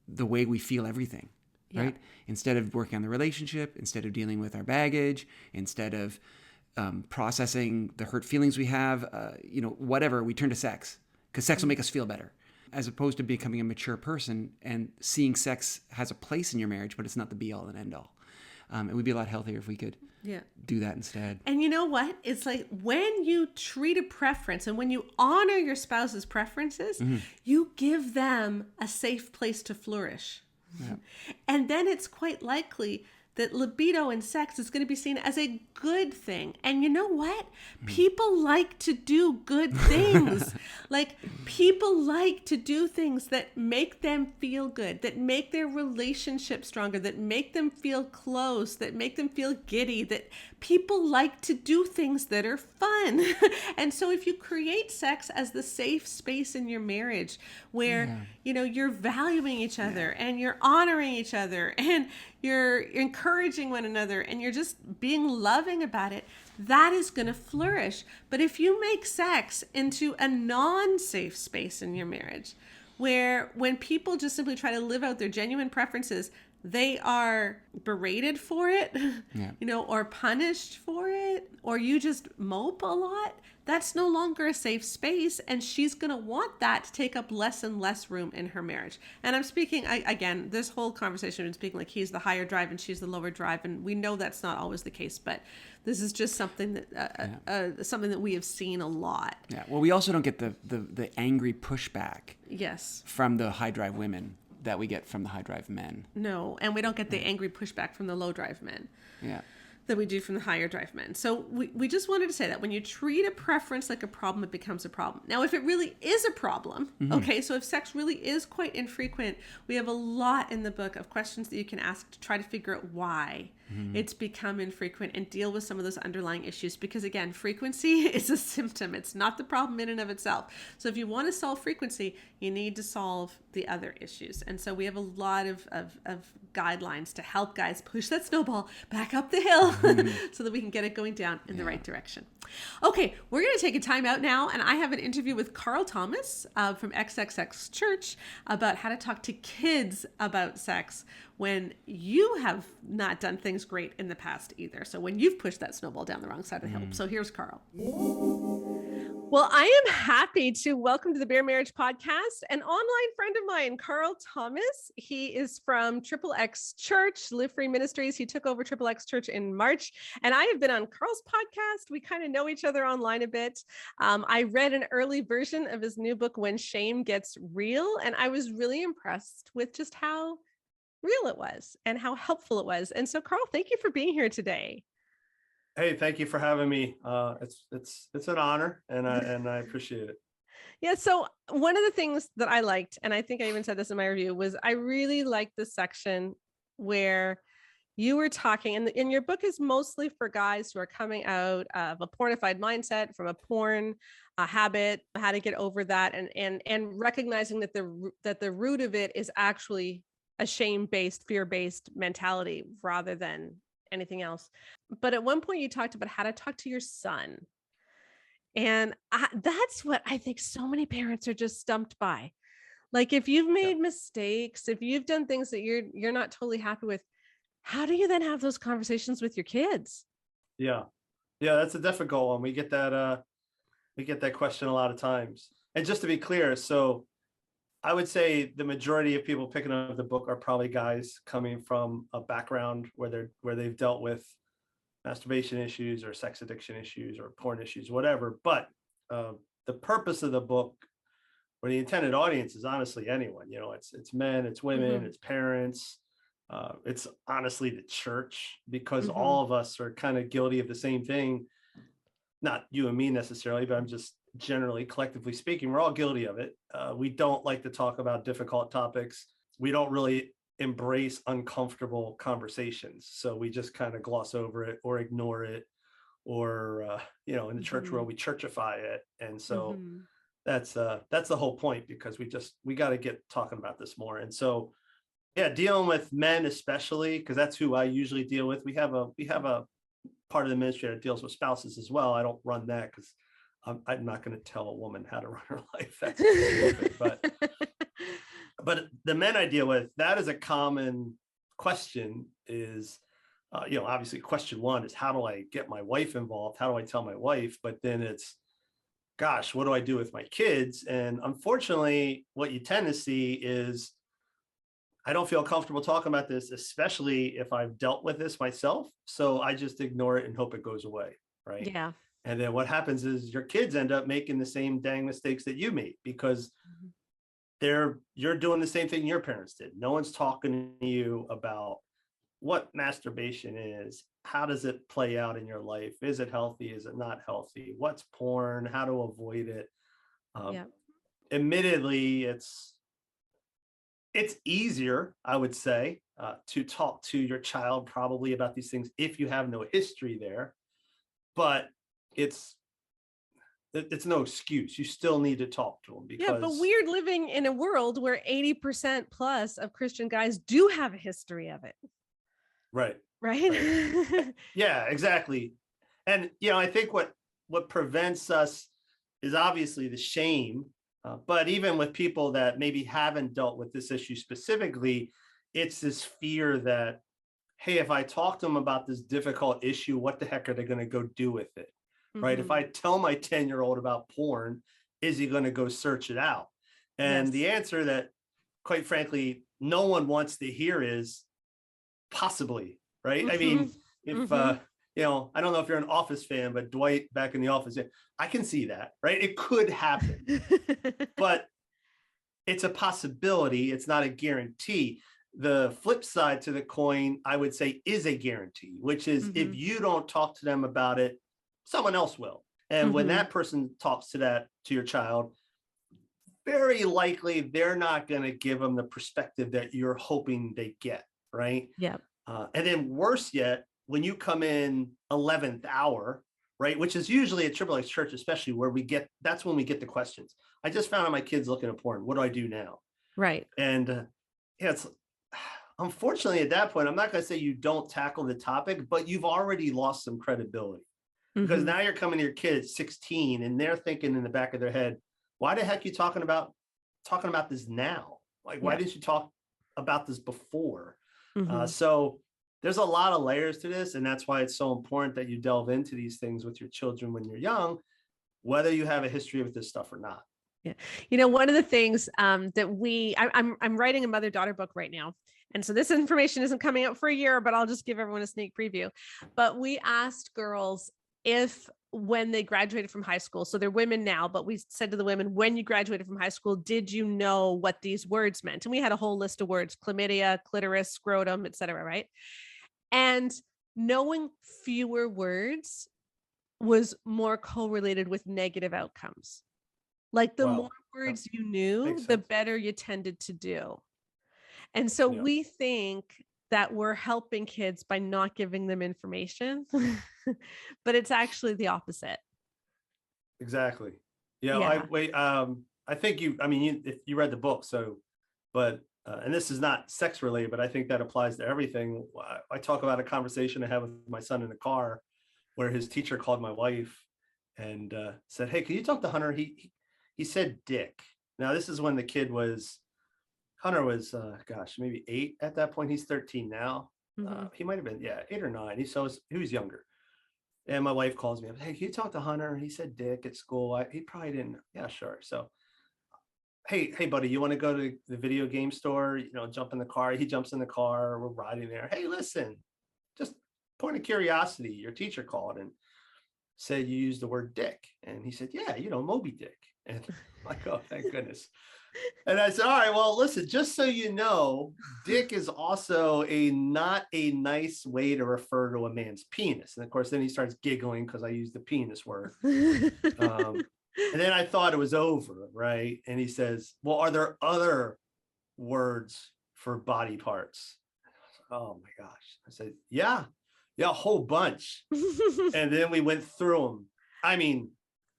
the way we feel everything, right? Instead of working on the relationship, instead of dealing with our baggage, instead of processing the hurt feelings we have, whatever, we turn to sex because sex will make us feel better. As opposed to becoming a mature person and seeing sex has a place in your marriage, but it's not the be all and end all. It would be a lot healthier if we could do that instead. And you know what? It's like when you treat a preference and when you honor your spouse's preferences, mm-hmm. you give them a safe place to flourish. Yeah. And then it's quite likely that libido and sex is going to be seen as a good thing. And you know what? People like to do good things. Like, people like to do things that make them feel good, that make their relationship stronger, that make them feel close, that make them feel giddy, that people like to do things that are fun. And so if you create sex as the safe space in your marriage where, you're valuing each other and you're honoring each other and you're encouraging one another and you're just being loving about it, that is going to flourish. But if you make sex into a non-safe space in your marriage, where when people just simply try to live out their genuine preferences, they are berated for it, or punished for it, or you just mope a lot, that's no longer a safe space. And she's going to want that to take up less and less room in her marriage. And I'm speaking, again, this whole conversation, I'm speaking like he's the higher drive and she's the lower drive. And we know that's not always the case, but this is just something that something that we have seen a lot. Yeah. Well, we also don't get the angry pushback. Yes. From the high drive women that we get from the high drive men. No, and we don't get the angry pushback from the low drive men. Yeah. That we do from the higher drive men. So we just wanted to say that when you treat a preference like a problem, it becomes a problem. Now, if it really is a problem, mm-hmm. okay, so if sex really is quite infrequent, we have a lot in the book of questions that you can ask to try to figure out why mm-hmm. it's become infrequent and deal with some of those underlying issues. Because again, frequency is a symptom. It's not the problem in and of itself. So if you want to solve frequency, you need to solve the other issues. And so we have a lot of guidelines to help guys push that snowball back up the hill mm-hmm. so that we can get it going down in the right direction. Okay, we're going to take a time out now, and I have an interview with Carl Thomas from XXX Church about how to talk to kids about sex when you have not done things great in the past either. So when you've pushed that snowball down the wrong side of the hill. So here's Carl. Well, I am happy to welcome to the Bare Marriage Podcast an online friend of mine, Carl Thomas. He is from XXX Church, Live Free Ministries. He took over XXX Church in March, and I have been on Carl's podcast. We kind of know each other online a bit. I read an early version of his new book, When Shame Gets Real, and I was really impressed with just how real it was and how helpful it was. And so, Carl, thank you for being here today. Hey, thank you for having me. It's an honor, and I appreciate it. Yeah. So one of the things that I liked, and I think I even said this in my review, was I really liked the section where you were talking, and your book is mostly for guys who are coming out of a pornified mindset, from a porn habit, how to get over that, and recognizing that the root of it is actually a shame-based, fear-based mentality rather than anything else. But at one point you talked about how to talk to your son. And that's what I think so many parents are just stumped by. Like, if you've made mistakes, if you've done things that you're not totally happy with, how do you then have those conversations with your kids? Yeah, that's a difficult one. We get that question a lot of times. And just to be clear, so I would say the majority of people picking up the book are probably guys coming from a background where they've dealt with masturbation issues or sex addiction issues or porn issues, whatever. But the purpose of the book, or the intended audience, is honestly anyone. You know, it's men, it's women, it's parents, it's honestly the church, because all of us are kind of guilty of the same thing. Not you and me necessarily, but I'm just generally, collectively speaking, we're all guilty of it. We don't like to talk about difficult topics. We don't really embrace uncomfortable conversations. So we just kind of gloss over it or ignore it, or, in the church world, we churchify it. And so that's the whole point, because we got to get talking about this more. And so, yeah, dealing with men, especially, because that's who I usually deal with. We have a part of the ministry that deals with spouses as well. I don't run that because I'm not going to tell a woman how to run her life. That's stupid. But the men I deal with, that is a common question. Is obviously question one is, how do I get my wife involved? How do I tell my wife? But then it's, gosh, what do I do with my kids? And unfortunately, what you tend to see is, I don't feel comfortable talking about this, especially if I've dealt with this myself. So I just ignore it and hope it goes away. Right. Yeah. And then what happens is your kids end up making the same dang mistakes that you made, because you're doing the same thing your parents did. No one's talking to you about what masturbation is. How does it play out in your life? Is it healthy? Is it not healthy? What's porn? How to avoid it? Admittedly, it's easier, I would say, to talk to your child probably about these things if you have no history there, but it's no excuse. You still need to talk to them, because but we're living in a world where 80% plus of Christian guys do have a history of it. Right. Yeah, exactly. And I think what prevents us is obviously the shame. But even with people that maybe haven't dealt with this issue specifically, it's this fear that, hey, if I talk to them about this difficult issue, what the heck are they going to go do with it? Right. If I tell my 10-year-old about porn, is he going to go search it out? And the answer that, quite frankly, no one wants to hear is possibly. Right. I mean, if, I don't know if you're an Office fan, but Dwight back in The Office, I can see that. Right. It could happen, but it's a possibility. It's not a guarantee. The flip side to the coin, I would say, is a guarantee, which is if you don't talk to them about it, someone else will. And when that person talks to your child, very likely they're not going to give them the perspective that you're hoping they get. Right. Yeah. And then worse yet, when you come in 11th hour, right, which is usually at XXX Church, especially, where that's when we get the questions. I just found out my kid's looking at porn. What do I do now? Right. And it's unfortunately at that point, I'm not going to say you don't tackle the topic, but you've already lost some credibility, because now you're coming to your kid at 16 and they're thinking in the back of their head, why the heck are you talking about this now? Like, why didn't you talk about this before? So there's a lot of layers to this, and that's why it's so important that you delve into these things with your children when you're young, whether you have a history with this stuff or not. Yeah. You know, one of the things that I'm writing a mother-daughter book right now. And so this information isn't coming out for a year, but I'll just give everyone a sneak preview. But we asked girls if when they graduated from high school, so they're women now, but we said to the women, when you graduated from high school, did you know what these words meant? And we had a whole list of words: chlamydia, clitoris, scrotum, etc. Right? And knowing fewer words was more correlated with negative outcomes. Like the more words you knew, the better you tended to do. And so we think that we're helping kids by not giving them information, but it's actually the opposite. Exactly. Yeah. I think if you read the book, but and this is not sex related, but I think that applies to everything. I talk about a conversation I had with my son in the car where his teacher called my wife and said, "Hey, can you talk to Hunter? He said dick." Now, this is when Hunter was, maybe 8 at that point. He's 13 now. Mm-hmm. He might've been, 8 or 9. He was younger. And my wife calls me up, "Hey, can you talk to Hunter? He said dick at school." He probably didn't. Yeah, sure. So, hey, buddy, you want to go to the video game store? Jump in the car. He jumps in the car. We're riding there. "Hey, listen, just point of curiosity. Your teacher called and said you used the word dick." And he said, "Yeah, Moby Dick." And I'm like, "Oh, thank goodness." And I said, "All right, well, listen, just so you know, dick is also not a nice way to refer to a man's penis." And of course, then he starts giggling because I used the penis word. And then I thought it was over, right? And he says, "Well, are there other words for body parts?" Oh my gosh. I said, yeah, a whole bunch. And then we went through them. I mean,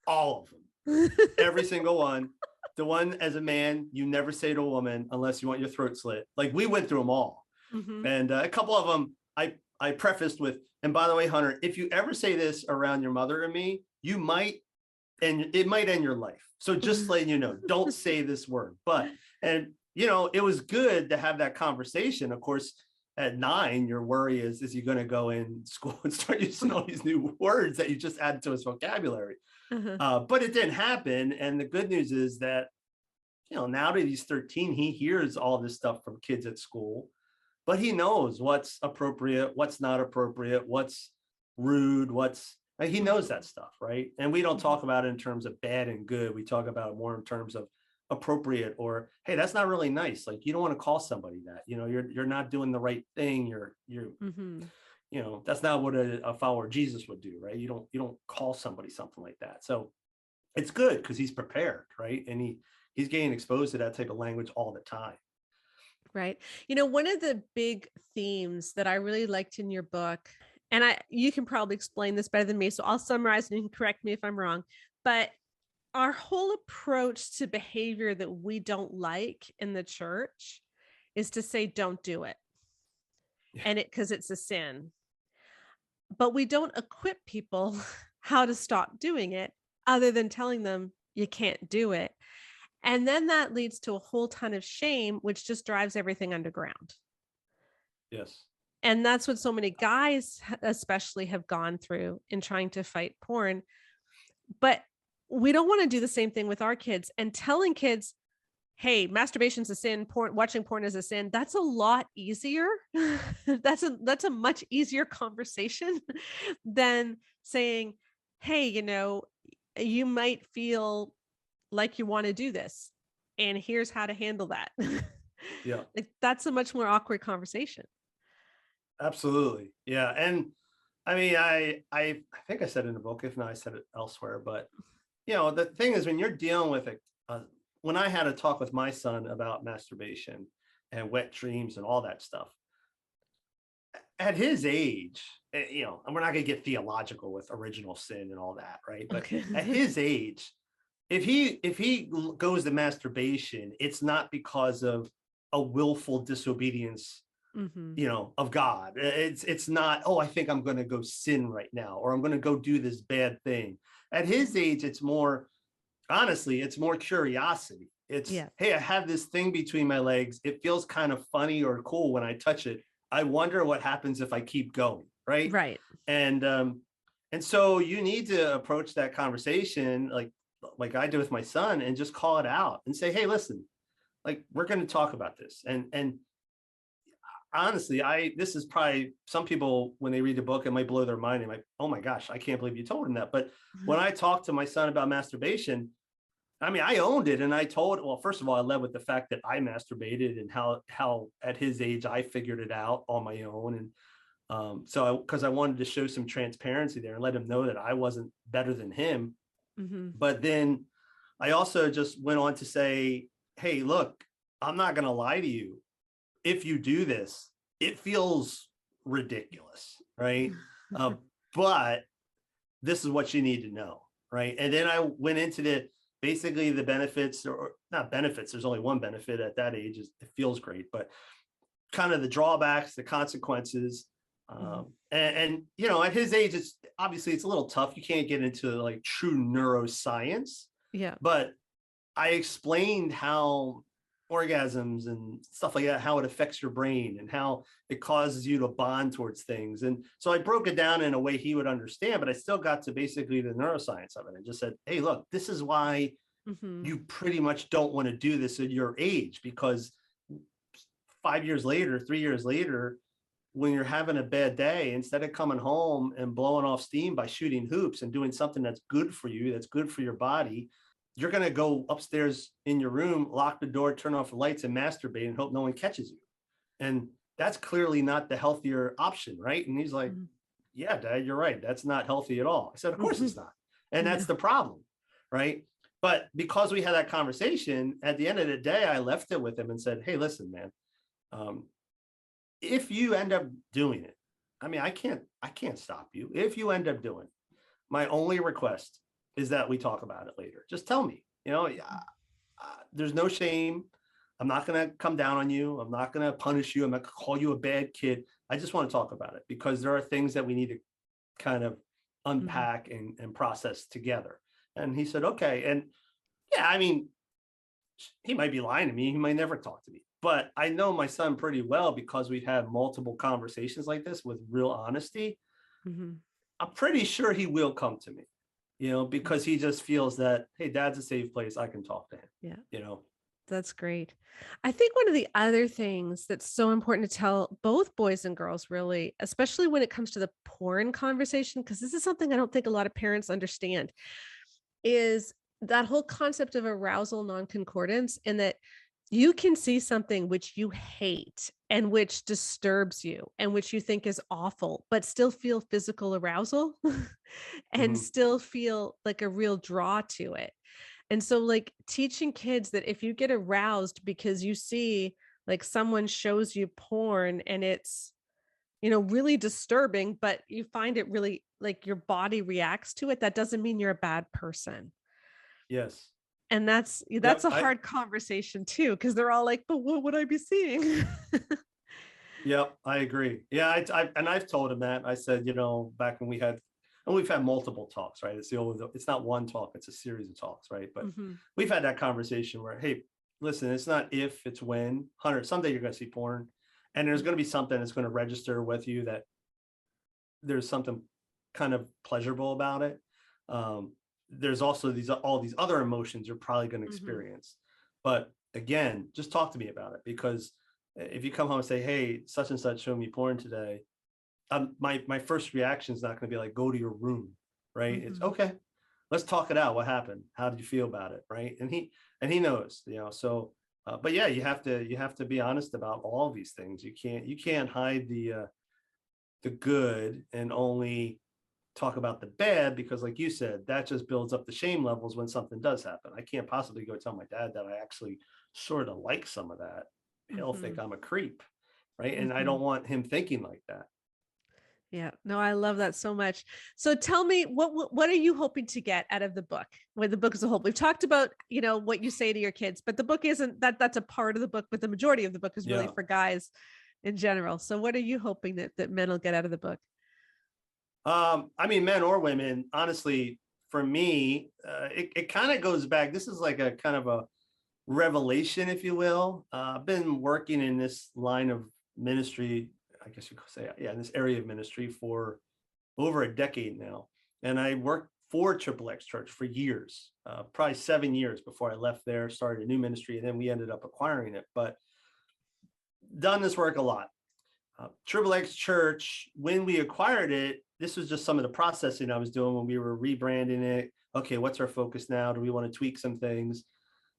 all of them, every single one. The one as a man, you never say to a woman unless you want your throat slit. Like, we went through them all. Mm-hmm. And a couple of them I prefaced with, "And by the way, Hunter, if you ever say this around your mother and me, you might, and it might end your life. So just letting you know, don't say this word." And it was good to have that conversation. Of course, at 9, your worry is he going to go in school and start using all these new words that you just added to his vocabulary? But it didn't happen. And the good news is that, now that he's 13, he hears all this stuff from kids at school, but he knows what's appropriate, what's not appropriate, what's rude, he knows that stuff, right? And we don't talk about it in terms of bad and good. We talk about it more in terms of appropriate, or, hey, that's not really nice. Like, you don't want to call somebody that, you're not doing the right thing. You're mm-hmm. That's not what a follower of Jesus would do, right? You don't call somebody something like that. So it's good because he's prepared, right? And he's getting exposed to that type of language all the time. Right. One of the big themes that I really liked in your book, and you can probably explain this better than me, so I'll summarize and you can correct me if I'm wrong, but our whole approach to behavior that we don't like in the church is to say, don't do it. Yeah. And because it's a sin. But we don't equip people how to stop doing it other than telling them you can't do it. And then that leads to a whole ton of shame, which just drives everything underground. Yes. And that's what so many guys especially have gone through in trying to fight porn. But we don't want to do the same thing with our kids, and telling kids, "Hey, masturbation's a sin, watching porn is a sin." That's a lot easier. That's a much easier conversation than saying, "Hey, you might feel like you want to do this, and here's how to handle that." Yeah. Like, that's a much more awkward conversation. Absolutely. Yeah. And I mean, I think I said in the book, if not, I said it elsewhere, but the thing is, when you're dealing with it, when I had a talk with my son about masturbation and wet dreams and all that stuff, at his age, and we're not going to get theological with original sin and all that, right? But okay. At his age, if he goes to masturbation, it's not because of a willful disobedience, mm-hmm. Of God. It's not, "Oh, I think I'm going to go sin right now," or "I'm going to go do this bad thing." At his age, it's more, honestly, it's more curiosity. It's, "Hey, I have this thing between my legs. It feels kind of funny or cool when I touch it. I wonder what happens if I keep going." Right. Right. And And so you need to approach that conversation like I do with my son, and just call it out and say, hey, listen, like, we're going to talk about this. And honestly, this is probably, some people, when they read the book, it might blow their mind. They're like, oh my gosh, I can't believe you told him that. But when I talked to my son about masturbation, I mean, I owned it. And I told, well, first of all, I led with the fact that I masturbated, and how at his age, I figured it out on my own. And because I wanted to show some transparency there and let him know that I wasn't better than him. But then I also just went on to say, hey, look, I'm not going to lie to you. If you do this, it feels ridiculous, right? But this is what you need to know, right? And then I went into basically the benefits, or not benefits, there's only one benefit at that age, is it feels great, but kind of the drawbacks, the consequences. And you know, at his age, it's a little tough. You can't get into like true neuroscience. Yeah. But I explained how orgasms and stuff like that, how it affects your brain and how it causes you to bond towards things. And so I broke it down in a way he would understand, but I still got to basically the neuroscience of it, and just said, hey, look, this is why you pretty much don't want to do this at your age, because 5 years later, 3 years later, when you're having a bad day, instead of coming home and blowing off steam by shooting hoops and doing something that's good for you, that's good for your body, you're going to go upstairs in your room, lock the door, turn off the lights, and masturbate and hope no one catches you. And that's clearly not the healthier option, right? And he's like, yeah, Dad, you're right. That's not healthy at all. I said, of course it's not. And that's the problem, right? But because we had that conversation, at the end of the day, I left it with him and said, hey, listen, man, if you end up doing it, I mean, I can't stop you. If you end up doing it, my only request is that we talk about it later. Just tell me, you know, there's no shame. I'm not going to come down on you. I'm not going to punish you. I'm not going to call you a bad kid. I just want to talk about it, because there are things that we need to kind of unpack and process together. And he said, okay. And yeah, I mean, he might be lying to me. He might never talk to me, but I know my son pretty well, because we've had multiple conversations like this with real honesty. I'm pretty sure he will come to me, you know, because he just feels that, hey, Dad's a safe place. I can talk to him. Yeah. You know, that's great. I think one of the other things that's so important to tell both boys and girls, really, especially when it comes to the porn conversation, because this is something I don't think a lot of parents understand, is that whole concept of arousal non-concordance, and that you can see something which you hate and which disturbs you and which you think is awful, but still feel physical arousal and still feel like a real draw to it. And so, like, teaching kids that if you get aroused because you see like someone shows you porn and it's, you know, really disturbing, but you find it really, like, your body reacts to it, that doesn't mean you're a bad person. yes. And that's a hard conversation too, because they're all like, but what would I be seeing? Yep, I agree. Yeah, I've told him that. I said, you know, back when we've had multiple talks, right? It's not one talk, it's a series of talks, right? But we've had that conversation where, hey, listen, it's not if, it's when. Hunter, someday you're going to see porn, and there's going to be something that's going to register with you, that there's something kind of pleasurable about it. There's also all these other emotions you're probably going to experience. But again, just talk to me about it, because if you come home and say, hey, such and such showed me porn today, my first reaction is not going to be like, go to your room, right? It's okay, let's talk it out. What happened? How did you feel about it? Right. And he knows, you know, so, but yeah, you have to be honest about all of these things. You can't hide the good and only talk about the bad, because like you said, that just builds up the shame levels when something does happen. I can't possibly go tell my dad that I actually sort of like some of that. He'll think I'm a creep, right? And I don't want him thinking like that. Yeah, no, I love that so much. So tell me, what are you hoping to get out of the book? When the book as a whole, we've talked about, you know, what you say to your kids, but the book isn't that's a part of the book, but the majority of the book is really for guys in general. So what are you hoping that men will get out of the book? I mean, men or women, honestly, for me, it kind of goes back. This is like a kind of a revelation, if you will. I've been working in this line of ministry, I guess you could say, in this area of ministry for over a decade now. And I worked for XXX Church for years, probably 7 years before I left there, started a new ministry, and then we ended up acquiring it. But done this work a lot. XXX Church, when we acquired it, this was just some of the processing I was doing when we were rebranding it. Okay, what's our focus now? Do we want to tweak some things?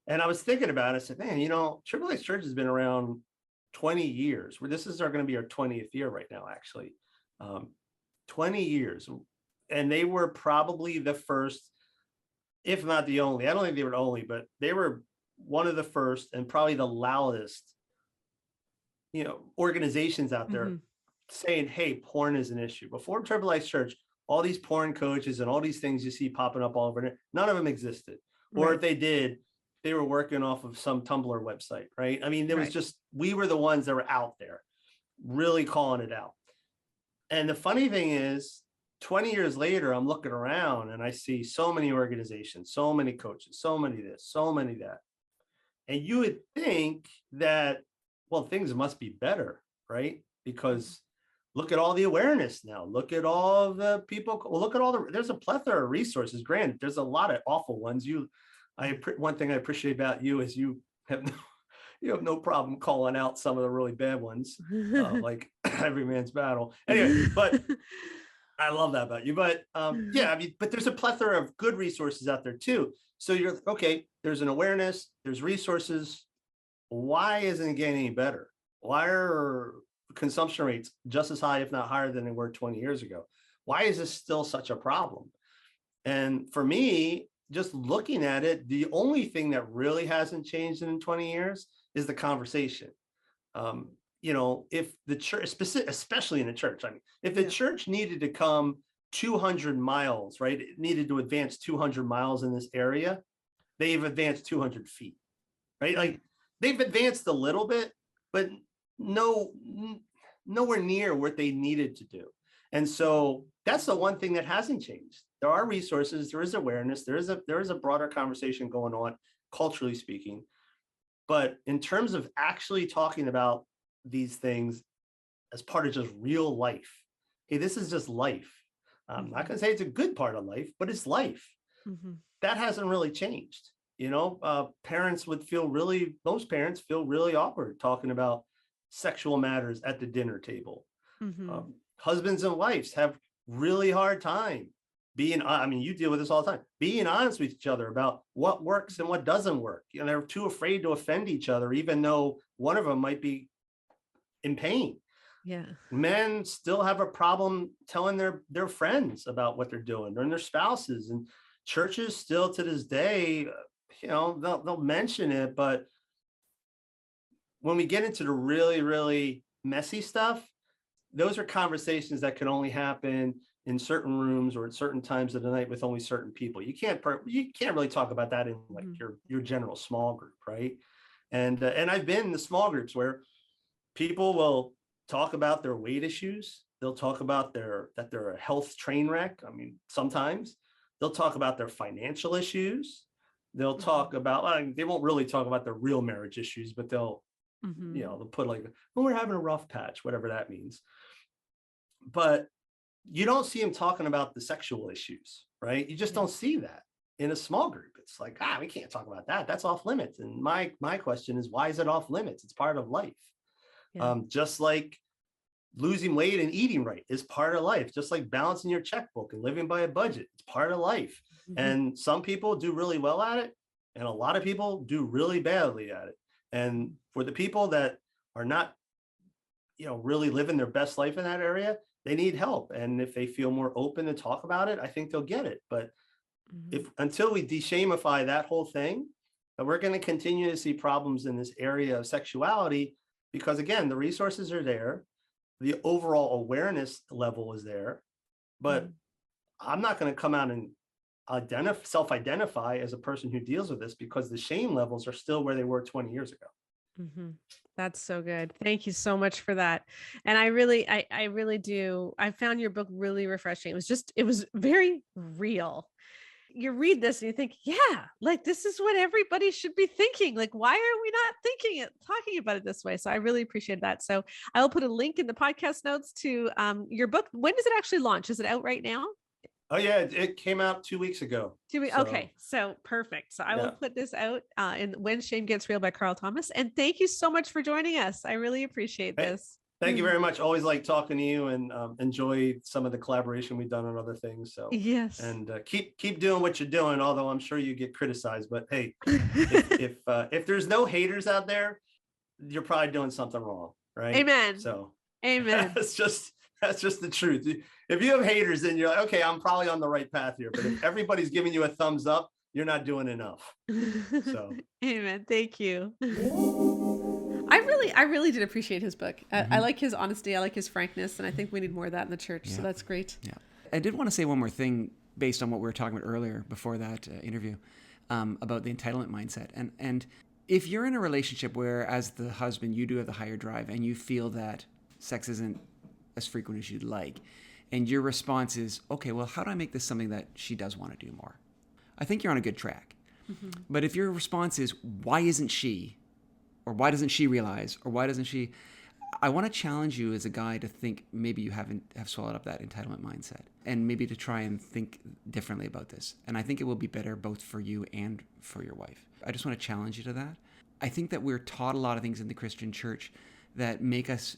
And I was thinking about it. I said, man, XXX Church has been around 20 years. This is going to be our 20th year right now, actually. 20 years. And they were probably the first, if not the only, I don't think they were the only, but they were one of the first and probably the loudest, organizations out there saying, hey, porn is an issue. Before XXX Church, all these porn coaches and all these things you see popping up all over it, none of them existed. Or if they did, they were working off of some Tumblr website, right? I mean, there was just, we were the ones that were out there really calling it out. And the funny thing is, 20 years later, I'm looking around and I see so many organizations, so many coaches, so many this, so many that. And you would think that, well, things must be better, right? Because look at all the awareness now. Look at all the people. Well, look at there's a plethora of resources. Granted, there's a lot of awful ones. One thing I appreciate about you is you have no problem calling out some of the really bad ones, like Every Man's Battle. Anyway, but I love that about you. But but there's a plethora of good resources out there too. So you're okay. There's an awareness. There's resources. Why isn't it getting any better? Why are consumption rates just as high, if not higher, than they were 20 years ago? Why is this still such a problem? And for me, just looking at it, the only thing that really hasn't changed in 20 years is the conversation. If the church, especially in the church, I mean, if the church needed to come 200 miles, right, it needed to advance 200 miles in this area, they've advanced 200 feet, right? Like they've advanced a little bit, but nowhere near what they needed to do. And so that's the one thing that hasn't changed. There are resources, there is awareness, there is a broader conversation going on, culturally speaking. But in terms of actually talking about these things as part of just real life, hey, this is just life. I'm not going to say it's a good part of life, but it's life. That hasn't really changed. Parents would most parents feel really awkward talking about sexual matters at the dinner table. Husbands and wives have really hard time you deal with this all the time, being honest with each other about what works and what doesn't work. They're too afraid to offend each other, even though one of them might be in pain. Yeah. Men still have a problem telling their friends about what they're doing, and their spouses. And churches still to this day, they'll mention it, but when we get into the really, really messy stuff, those are conversations that can only happen in certain rooms or at certain times of the night with only certain people. You can't really talk about that in like your general small group, right? And I've been in the small groups where people will talk about their weight issues. They'll talk about that they're a health train wreck. I mean, sometimes they'll talk about their financial issues. They'll talk about, they won't really talk about their real marriage issues, but they'll put like, we're having a rough patch, whatever that means. But you don't see them talking about the sexual issues, right? You just don't see that in a small group. It's like, we can't talk about that. That's off limits. And my question is, why is it off limits? It's part of life. Yeah. Just like losing weight and eating right is part of life. Just like balancing your checkbook and living by a budget, it's part of life. And some people do really well at it, and a lot of people do really badly at it. And for the people that are not, really living their best life in that area, they need help. And if they feel more open to talk about it, I think they'll get it. But until we de-shamify that whole thing, we're going to continue to see problems in this area of sexuality, because again, the resources are there. The overall awareness level is there, but I'm not going to come out and self-identify as a person who deals with this, because the shame levels are still where they were 20 years ago. That's so good. Thank you so much for that. And I really do. I found your book really refreshing. It was very real. You read this and you think, like this is what everybody should be thinking. Like, why are we not talking about it this way? So I really appreciate that. So I will put a link in the podcast notes to your book. When does it actually launch? Is it out right now? Oh yeah, it came out 2 weeks ago. So, Okay, so perfect. So I will yeah. put this out in When Shame Gets Real by Carl Thomas. And thank you so much for joining us. I really appreciate Hey, this. thank you very much. Always like talking to you, and enjoy some of the collaboration we've done on other things. So, Yes. and keep doing what you're doing. Although I'm sure you get criticized, but hey, if there's no haters out there, you're probably doing something wrong, right? Amen. So Amen. that's just the truth. If you have haters, then you're like, okay, I'm probably on the right path here. But if everybody's giving you a thumbs up, you're not doing enough. So Amen. Thank you. I really did appreciate his book. I like his honesty. I like his frankness, and I think we need more of that in the church. So that's great. Yeah. I did want to say one more thing based on what we were talking about earlier before that interview about the entitlement mindset. And if you're in a relationship where, as the husband, you do have the higher drive and you feel that sex isn't as frequent as you'd like, and your response is, okay, well, how do I make this something that she does want to do more? I think you're on a good track. Mm-hmm. But if your response is, why isn't she? Or why doesn't she realize? Or why doesn't she? I want to challenge you as a guy to think maybe you have swallowed up that entitlement mindset, and maybe to try and think differently about this. And I think it will be better both for you and for your wife. I just want to challenge you to that. I think that we're taught a lot of things in the Christian church that make us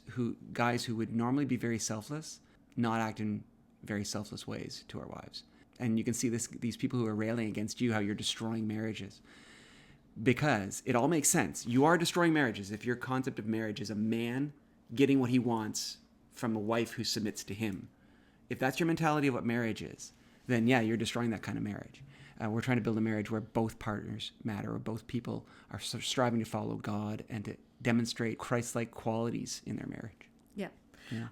guys who would normally be very selfless, not act in very selfless ways to our wives. And you can see these people who are railing against you, how you're destroying marriages. Because it all makes sense. You are destroying marriages if your concept of marriage is a man getting what he wants from a wife who submits to him. If that's your mentality of what marriage is, then yeah, you're destroying that kind of marriage. We're trying to build a marriage where both partners matter, where both people are striving to follow God and to demonstrate Christ-like qualities in their marriage. Yeah.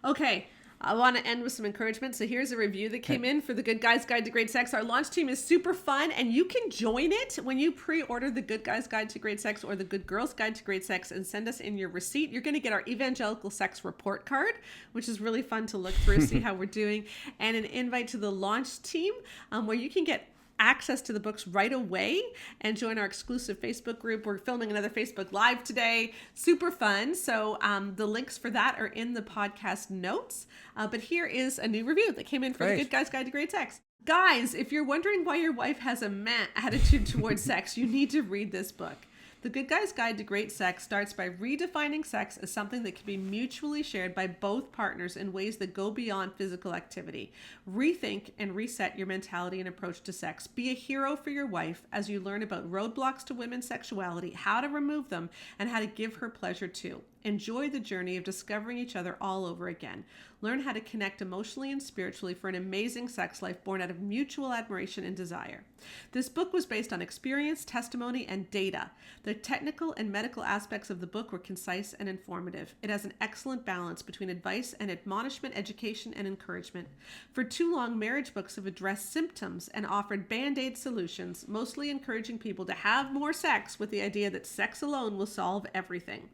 Okay. I want to end with some encouragement. So here's a review that came in for the Good Guys Guide to Great Sex. Our launch team is super fun, and you can join it when you pre-order the Good Guys Guide to Great Sex or the Good Girls Guide to Great Sex and send us in your receipt. You're going to get our Evangelical Sex Report Card, which is really fun to look through, see how we're doing, and an invite to the launch team where you can get access to the books right away and join our exclusive Facebook group. We're filming another Facebook Live today. Super fun. So the links for that are in the podcast notes. But here is a new review that came in for the Good Guys Guide to Great Sex. Guys, if you're wondering why your wife has a meh attitude towards sex, you need to read this book. The Good Guy's Guide to Great Sex starts by redefining sex as something that can be mutually shared by both partners in ways that go beyond physical activity. Rethink and reset your mentality and approach to sex. Be a hero for your wife as you learn about roadblocks to women's sexuality, how to remove them, and how to give her pleasure too. Enjoy the journey of discovering each other all over again. Learn how to connect emotionally and spiritually for an amazing sex life born out of mutual admiration and desire. This book was based on experience, testimony, and data. The technical and medical aspects of the book were concise and informative. It has an excellent balance between advice and admonishment, education, and encouragement. For too long, marriage books have addressed symptoms and offered band-aid solutions, mostly encouraging people to have more sex with the idea that sex alone will solve everything.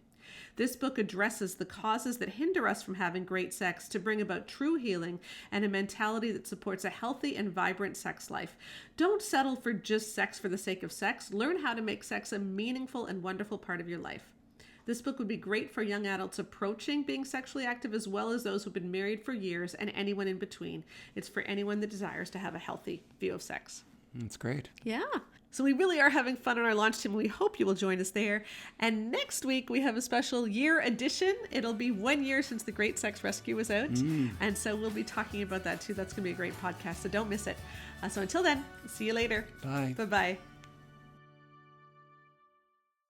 This book addresses the causes that hinder us from having great sex to bring about true healing and a mentality that supports a healthy and vibrant sex life. Don't settle for just sex for the sake of sex. Learn how to make sex a meaningful and wonderful part of your life. This book would be great for young adults approaching being sexually active, as well as those who've been married for years and anyone in between. It's for anyone that desires to have a healthy view of sex. That's great. Yeah. So we really are having fun on our launch team. We hope you will join us there. And next week we have a special year edition. It'll be 1 year since the Great Sex Rescue was out. And so we'll be talking about that too. That's going to be a great podcast. So don't miss it. So until then, see you later. Bye. Bye-bye.